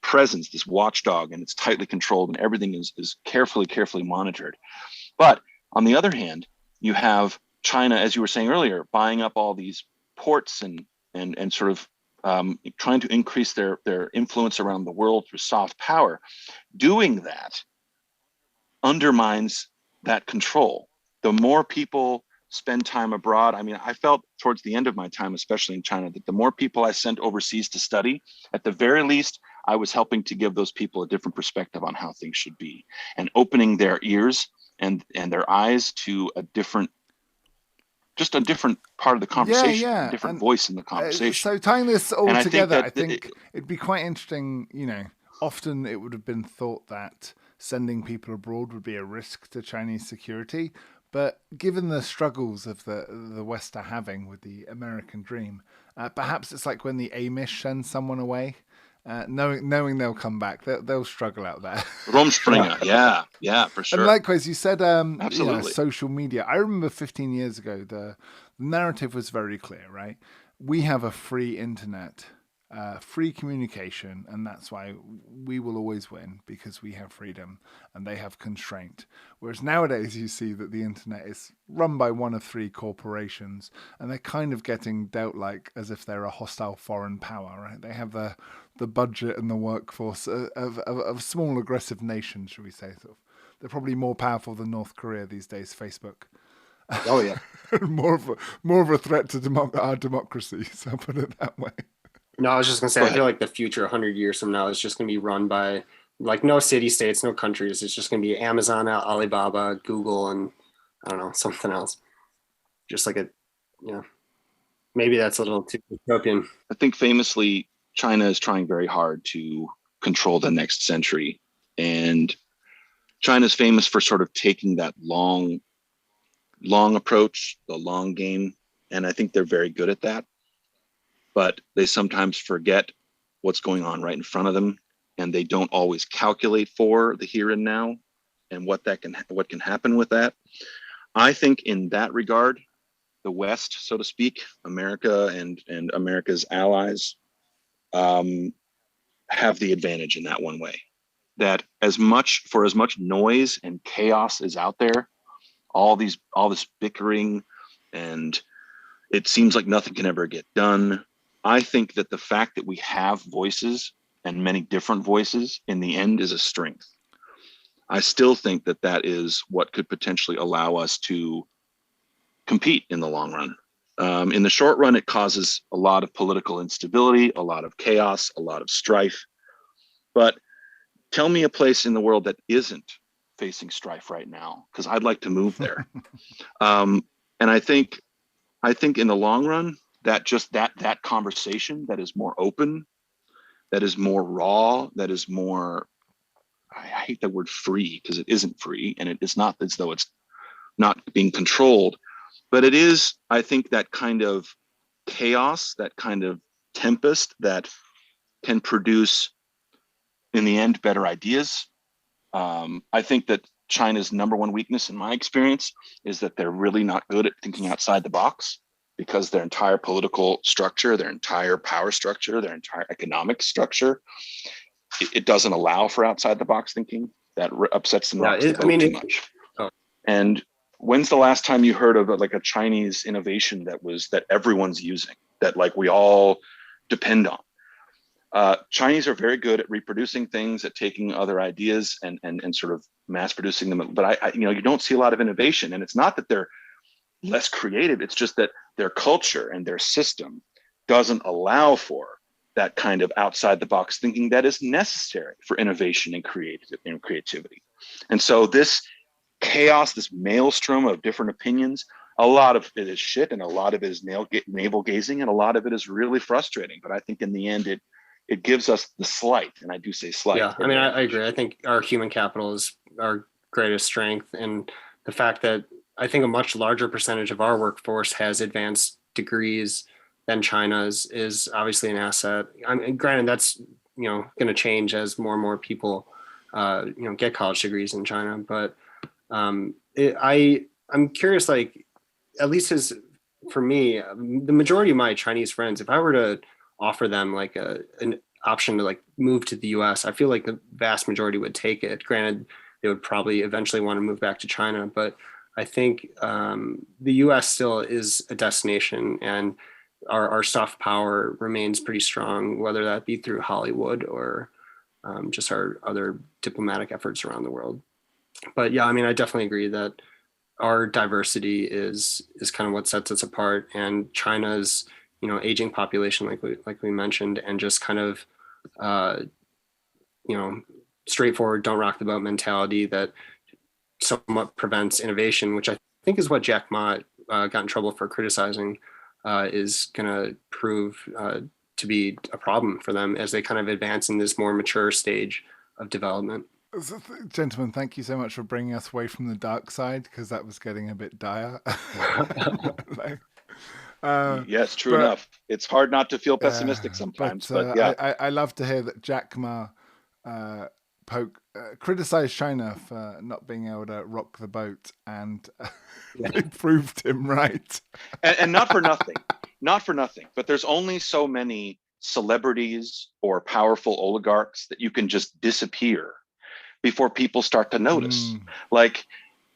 presence, this watchdog, and it's tightly controlled and everything is carefully monitored. But on the other hand, you have China, as you were saying earlier, buying up all these ports and sort of trying to increase their influence around the world through soft power. Doing that undermines that control. The more people spend time abroad, I felt towards the end of my time, especially in China, that the more people I sent overseas to study, at the very least, I was helping to give those people a different perspective on how things should be and opening their ears and their eyes to a different just a different part of the conversation, yeah. a different And voice in the conversation. so tying this all And I think together, that I think it'd be quite interesting. Often it would have been thought that sending people abroad would be a risk to Chinese security. But given the struggles of the West are having with the American dream, perhaps it's like when the Amish send someone away, knowing they'll come back, they'll struggle out there. Rumspringa, yeah, for And sure. likewise, you said, Absolutely. social media. I remember 15 years ago, the narrative was very clear, right? We have a free internet, free communication, and that's why we will always win because we have freedom and they have constraint. Whereas nowadays, you see that the internet is run by one of three corporations, and they're kind of getting dealt like as if they're a hostile foreign power, right? They have the budget and the workforce of small aggressive nations, should we say? They're probably more powerful than North Korea these days. Facebook. Oh yeah. more of a threat to our democracy. So I'll put it that way. No, I was just gonna say, I feel like the future 100 years from now is just gonna be run by like no city states, no countries. It's just gonna be Amazon, Alibaba, Google, and I don't know, something else. Just like maybe that's a little too utopian. I think famously, China is trying very hard to control the next century. And China's famous for sort of taking that long approach, the long game. And I think they're very good at that. But they sometimes forget what's going on right in front of them. And they don't always calculate for the here and now and what can happen with that. I think in that regard, the West, so to speak, America and America's allies, have the advantage in that one way. That as much noise and chaos is out there, all this bickering, and it seems like nothing can ever get done. I think that the fact that we have voices and many different voices in the end is a strength. I still think that is what could potentially allow us to compete in the long run. In the short run, it causes a lot of political instability, a lot of chaos, a lot of strife. But tell me a place in the world that isn't facing strife right now, because I'd like to move there. And I think in the long run, that conversation that is more open, that is more raw, that is more, I hate the word free because it isn't free, and it is not as though it's not being controlled, but it is, I think, that kind of chaos, that kind of tempest that can produce, in the end, better ideas. I think that China's number one weakness, in my experience, is that they're really not good at thinking outside the box, because their entire political structure, their entire power structure, their entire economic structure, it doesn't allow for outside the box thinking. That upsets them too much. And when's the last time you heard of like a Chinese innovation that everyone's using, that like we all depend on? Chinese are very good at reproducing things, at taking other ideas and sort of mass producing them. But you don't see a lot of innovation, and it's not that they're less creative. It's just that their culture and their system doesn't allow for that kind of outside the box thinking that is necessary for innovation and creativity. And so this chaos, this maelstrom of different opinions, a lot of it is shit, and a lot of it is navel gazing, and a lot of it is really frustrating. But I think in the end, it gives us the slight, and I do say slight. Yeah, I mean, I agree. I think our human capital is our greatest strength, and the fact that I think a much larger percentage of our workforce has advanced degrees than China's is obviously an asset. I mean, granted, that's going to change as more and more people get college degrees in China. But I'm curious, like, at least for me, the majority of my Chinese friends, if I were to offer them like an option to like move to the US, I feel like the vast majority would take it. Granted, they would probably eventually want to move back to China, but I think the US still is a destination, and our soft power remains pretty strong, whether that be through Hollywood or just our other diplomatic efforts around the world. But yeah, I mean, I definitely agree that our diversity is kind of what sets us apart, and China's aging population, like we mentioned, and just kind of straightforward, don't rock the boat mentality that somewhat prevents innovation, which I think is what Jack Ma got in trouble for criticizing is going to prove to be a problem for them as they kind of advance in this more mature stage of development. Gentlemen, thank you so much for bringing us away from the dark side, because that was getting a bit dire. Yes, true enough. It's hard not to feel pessimistic sometimes, but yeah. I love to hear that Jack Ma criticized China for not being able to rock the boat, and they proved him right. And not for nothing. Not for nothing. But there's only so many celebrities or powerful oligarchs that you can just disappear before people start to notice. Like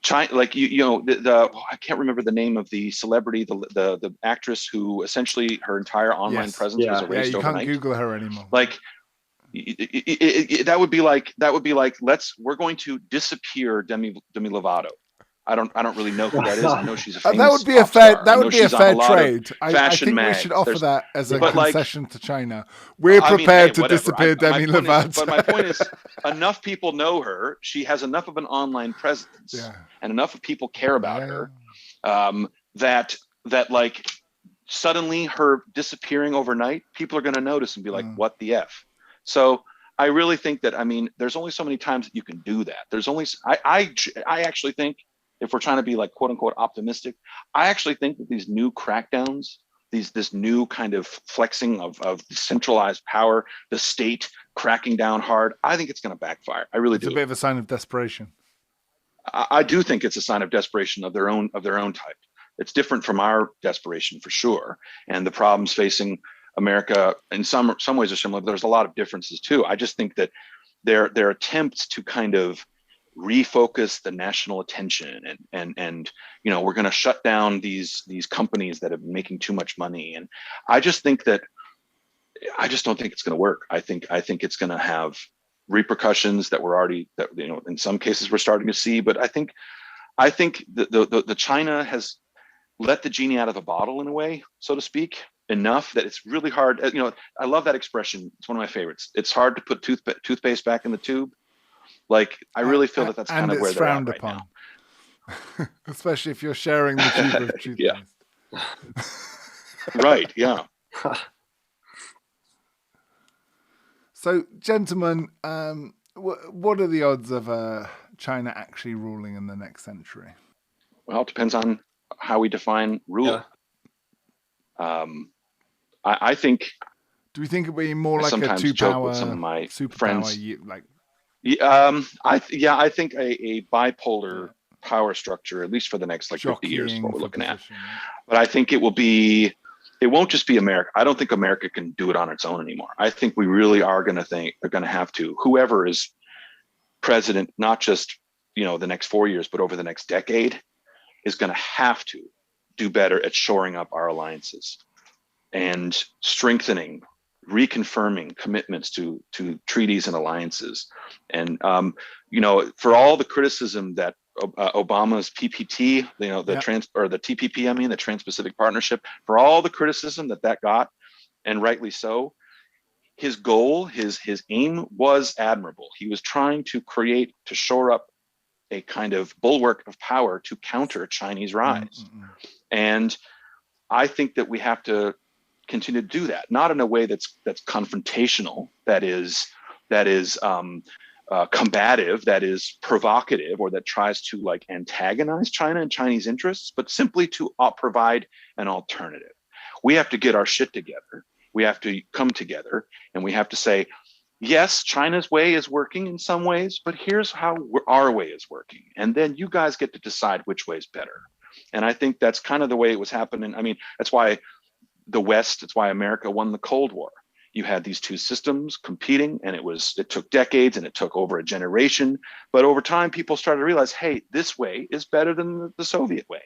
China, like I can't remember the name of the celebrity, the actress who essentially her entire online presence was erased overnight. You can't Google her anymore. Like that would be like we're going to disappear Demi Lovato. I don't really know who that is. I know she's a famous that would be a fair trade. I think we should offer that as a concession to China. We're prepared to disappear Demi Lovato. But my point is, enough people know her. She has enough of an online presence, and enough of people care about her that like suddenly her disappearing overnight, people are going to notice and be like, "What the f?" So I really think that there's only so many times that you can do that. There's only I actually think, if we're trying to be like quote unquote optimistic, I actually think that these new crackdowns, this new kind of flexing of centralized power, the state cracking down hard, I think it's going to backfire. I really do. It's a bit of a sign of desperation. I do think it's a sign of desperation of their own type. It's different from our desperation for sure, and the problems facing America in some ways are similar, but there's a lot of differences too. I just think that their attempts to kind of refocus the national attention and we're going to shut down these companies that have been making too much money, and I just don't think it's going to work. I think it's going to have repercussions that in some cases we're starting to see, but I think the China has let the genie out of the bottle in a way, so to speak, enough that it's really hard. I love that expression. It's one of my favorites. It's hard to put toothpaste back in the tube. Like, I really feel that's kind of where they're at right now. Especially if you're sharing the tube of toothpaste. Right, yeah. So, gentlemen, what are the odds of China actually ruling in the next century? Well, it depends on how we define rule. I think. Do we think it'll be more like a joke with some of my friends? I think a bipolar power structure, at least for the next 50 years, is what we're looking at. But I think it won't just be America. I don't think America can do it on its own anymore. I think we really are going to have to, whoever is president, not just the next 4 years, but over the next decade, is going to have to do better at shoring up our alliances and strengthening, reconfirming commitments to treaties and alliances. And for all the criticism that Obama's PPT, the TPP, the Trans-Pacific Partnership, for all the criticism that got, and rightly so, his goal, his aim was admirable. He was trying to shore up a kind of bulwark of power to counter Chinese rise. And I think that we have to continue to do that, not in a way that's confrontational, that is combative, that is provocative, or that tries to antagonize China and Chinese interests, but simply to provide an alternative. We have to get our shit together. We have to come together, and we have to say, yes, China's way is working in some ways, but here's how our way is working. And then you guys get to decide which way is better. And I think that's kind of the way it was happening. That's why that's why America won the Cold War. You had these two systems competing, and it took decades and it took over a generation. But over time, people started to realize, hey, this way is better than the Soviet way.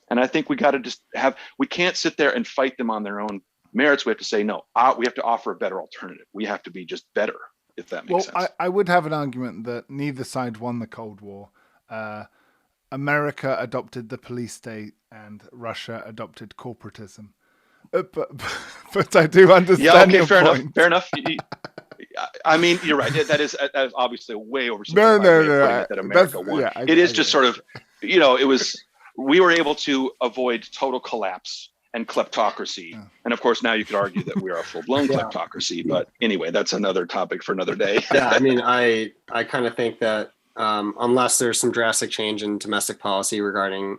And I think we got to we can't sit there and fight them on their own merits. We have to say, no, we have to offer a better alternative. We have to be just better, if that makes sense. I would have an argument that neither side won the Cold War. America adopted the police state and Russia adopted corporatism. But I do understand your point. Fair enough. You're right. That is obviously a way oversimplified way of putting it that America won. Yeah, it is just sort of, it was we were able to avoid total collapse and kleptocracy. Yeah. And of course, now you could argue that we are a full-blown kleptocracy. But anyway, that's another topic for another day. Yeah, I mean, I kind of think that unless there's some drastic change in domestic policy regarding,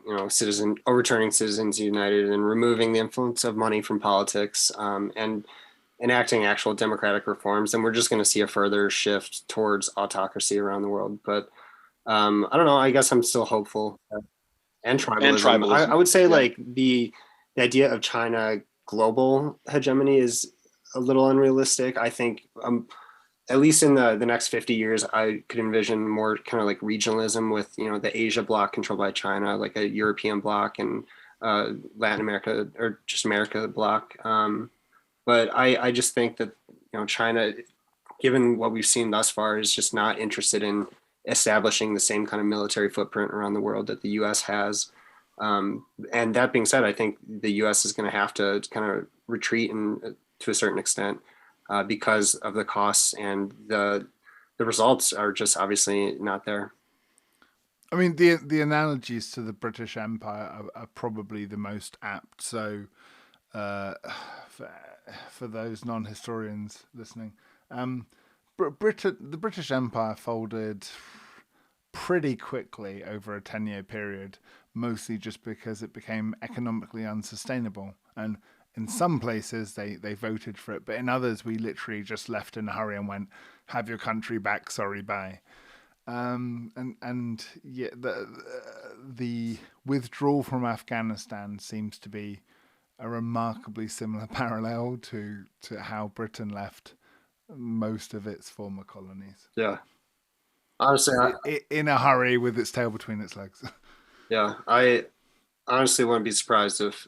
overturning Citizens United and removing the influence of money from politics, and enacting actual democratic reforms, then we're just going to see a further shift towards autocracy around the world. But I don't know. I guess I'm still hopeful. And tribalism. I would say like the idea of China global hegemony is a little unrealistic. I think at least in the next 50 years, I could envision more kind of like regionalism with, the Asia bloc controlled by China, like a European bloc, and Latin America or just America bloc. But I just think that, China, given what we've seen thus far, is just not interested in establishing the same kind of military footprint around the world that the U.S. has. And that being said, I think the U.S. is going to have to kind of retreat to a certain extent because of the costs, and the results are just obviously not there. I mean, the analogies to the British Empire are probably the most apt. So for those non-historians listening, the British Empire folded pretty quickly over a 10-year period, mostly just because it became economically unsustainable. And in some places they voted for it, but in others we literally just left in a hurry and went, "Have your country back, sorry, bye." The withdrawal from Afghanistan seems to be a remarkably similar parallel to how Britain left most of its former colonies. Yeah. Honestly, in a hurry with its tail between its legs. Yeah, I honestly wouldn't be surprised if,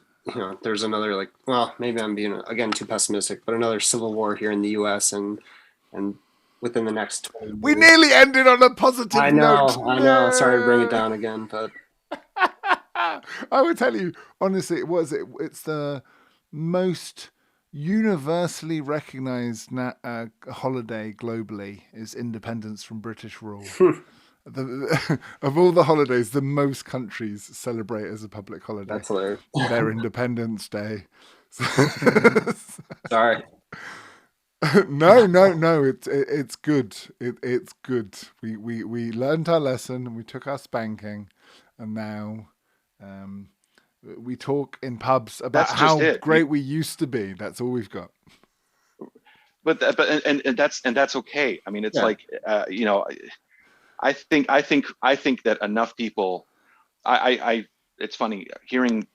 there's another, like, well, maybe I'm being, again, too pessimistic, but another civil war here in the U.S. and within the next 20 years. We nearly ended on a positive note. I know. Sorry to bring it down again, but I would tell you, honestly, it's the most universally recognized holiday globally is independence from British rule. Of all the holidays, the most countries celebrate as a public holiday. That's hilarious. Their Independence Day. Sorry. No. It's good. It's good. We learned our lesson and we took our spanking, and now we talk in pubs about how great we used to be. That's all we've got. But that's okay. I mean, it's like I think that enough people. It's funny hearing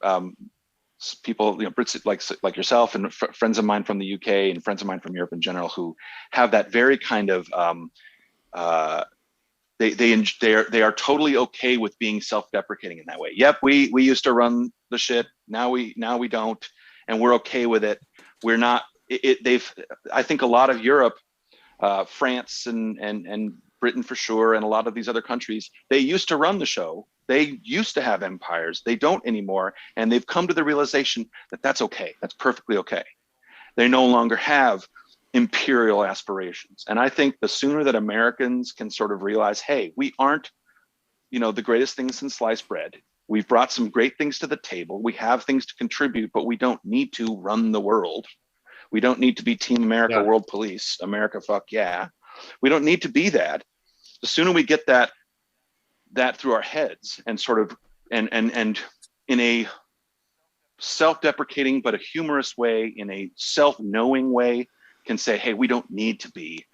people, Brits like yourself and friends of mine from the UK and friends of mine from Europe in general who have that very kind of they are totally okay with being self-deprecating in that way. Yep, we used to run the shit. Now we don't, and we're okay with it. We're not. I think a lot of Europe, France and Britain for sure, and a lot of these other countries, they used to run the show. They used to have empires. They don't anymore, and they've come to the realization that that's okay. That's perfectly okay. They no longer have imperial aspirations. And I think the sooner that Americans can sort of realize, hey, we aren't, the greatest thing since sliced bread. We've brought some great things to the table. We have things to contribute, but we don't need to run the world. We don't need to be Team America, World Police, America, fuck yeah. We don't need to be that. The sooner we get that through our heads and sort of and in a self-deprecating but a humorous way, in a self-knowing way, can say, hey, we don't need to be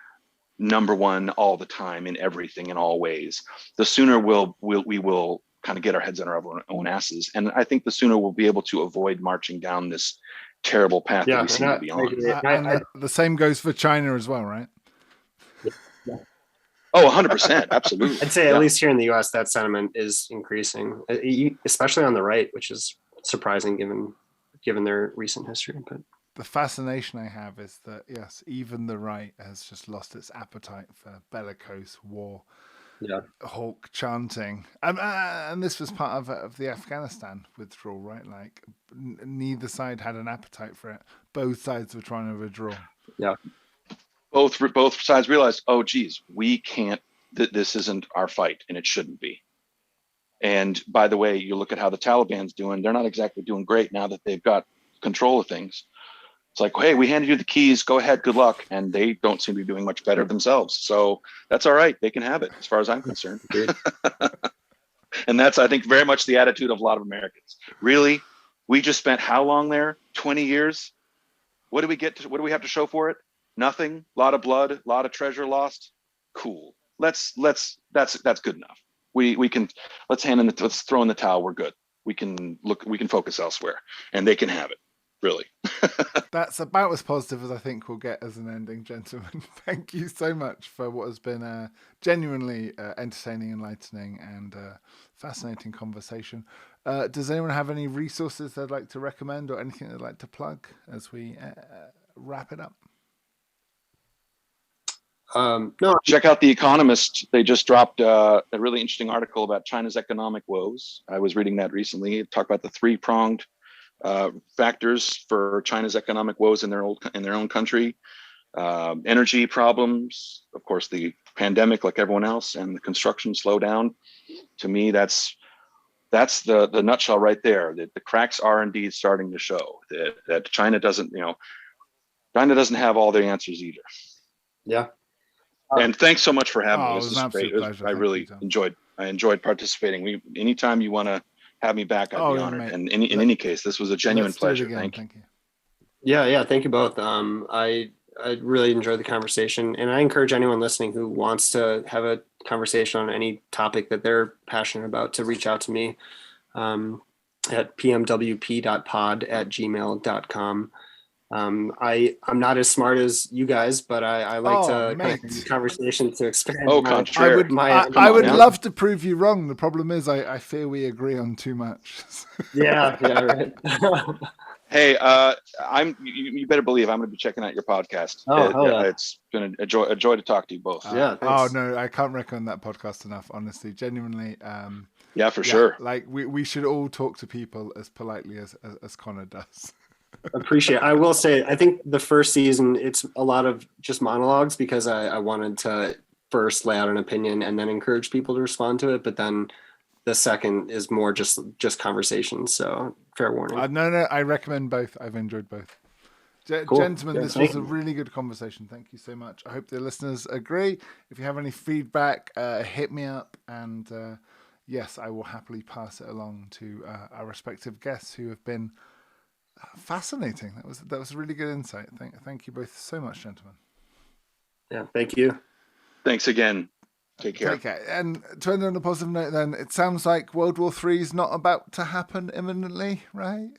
number one all the time in everything in all ways. The sooner we will kind of get our heads in our own asses, and I think the sooner we'll be able to avoid marching down this terrible path that we seem to be on. And the same goes for China as well, right? Yeah. Oh, 100%, absolutely. I'd say at least here in the U.S. that sentiment is increasing, especially on the right, which is surprising given their recent history. But the fascination I have is that, yes, even the right has just lost its appetite for bellicose war, hawk chanting. And this was part of the Afghanistan withdrawal, right? Like, neither side had an appetite for it. Both sides were trying to withdraw. Yeah. Both sides realized, oh, geez, we can't, this isn't our fight, and it shouldn't be. And by the way, you look at how the Taliban's doing, they're not exactly doing great now that they've got control of things. It's like, hey, we handed you the keys, go ahead, good luck. And they don't seem to be doing much better themselves. So that's all right. They can have it as far as I'm concerned. And that's, I think, very much the attitude of a lot of Americans. Really? We just spent how long there? 20 years? What do we get to, what do we have to show for it? Nothing. A lot of blood, a lot of treasure lost. Cool. That's good enough. We can, let's throw in the towel. We're good. We can focus elsewhere, and they can have it. Really. That's about as positive as I think we'll get as an ending, gentlemen. Thank you so much for what has been a genuinely entertaining, enlightening, and fascinating conversation. Does anyone have any resources they'd like to recommend or anything they'd like to plug as we wrap it up? No. Check out The Economist. They just dropped a really interesting article about China's economic woes. I was reading that recently. It talked about the three-pronged factors for China's economic woes in their own country. Energy problems, of course, the pandemic like everyone else, and the construction slowdown. To me, that's the nutshell right there. That the cracks are indeed starting to show that China doesn't have all the answers either. Yeah. And thanks so much for having me. It This was an is great. absolute pleasure. I really enjoyed participating. Anytime you want to have me back, I'd be honored. Mate. And in any case, this was a genuine pleasure. Thank you. Yeah. Thank you both. I really enjoyed the conversation, and I encourage anyone listening who wants to have a conversation on any topic that they're passionate about to reach out to me at pmwp.pod@gmail.com. I'm not as smart as you guys, but I like to kind of conversation to expand. I would love to prove you wrong. The problem is I fear we agree on too much. Yeah, right. Hey, you better believe I'm going to be checking out your podcast. It's been a joy to talk to you both. Yeah. Thanks. No, I can't recommend that podcast enough. Honestly, genuinely. Yeah, for sure. Like we should all talk to people as politely as Connor does. Appreciate it. I will say, I think the first season, it's a lot of just monologues because I wanted to first lay out an opinion and then encourage people to respond to it. But then the second is more just conversations. So fair warning. No, I recommend both. I've enjoyed both. Cool. Gentlemen, this was a really good conversation. Thank you so much. I hope the listeners agree. If you have any feedback, hit me up. And yes, I will happily pass it along to our respective guests who have been fascinating. That was a really good insight. Thank you both so much, gentlemen. Yeah, thank you. Thanks again. Take care. And to end on a positive note, then, it sounds like World War III is not about to happen imminently, right?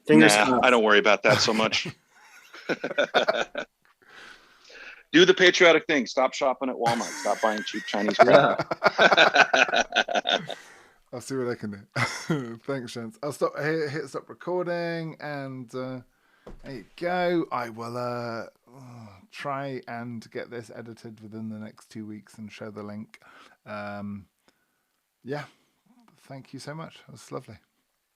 Fingers crossed. I don't worry about that so much. Do the patriotic thing. Stop shopping at Walmart. Stop buying cheap Chinese crap. I'll see what I can do. Thanks, gents. I'll hit stop recording, and there you go. I will try and get this edited within the next 2 weeks and show the link. Yeah, thank you so much. That was lovely.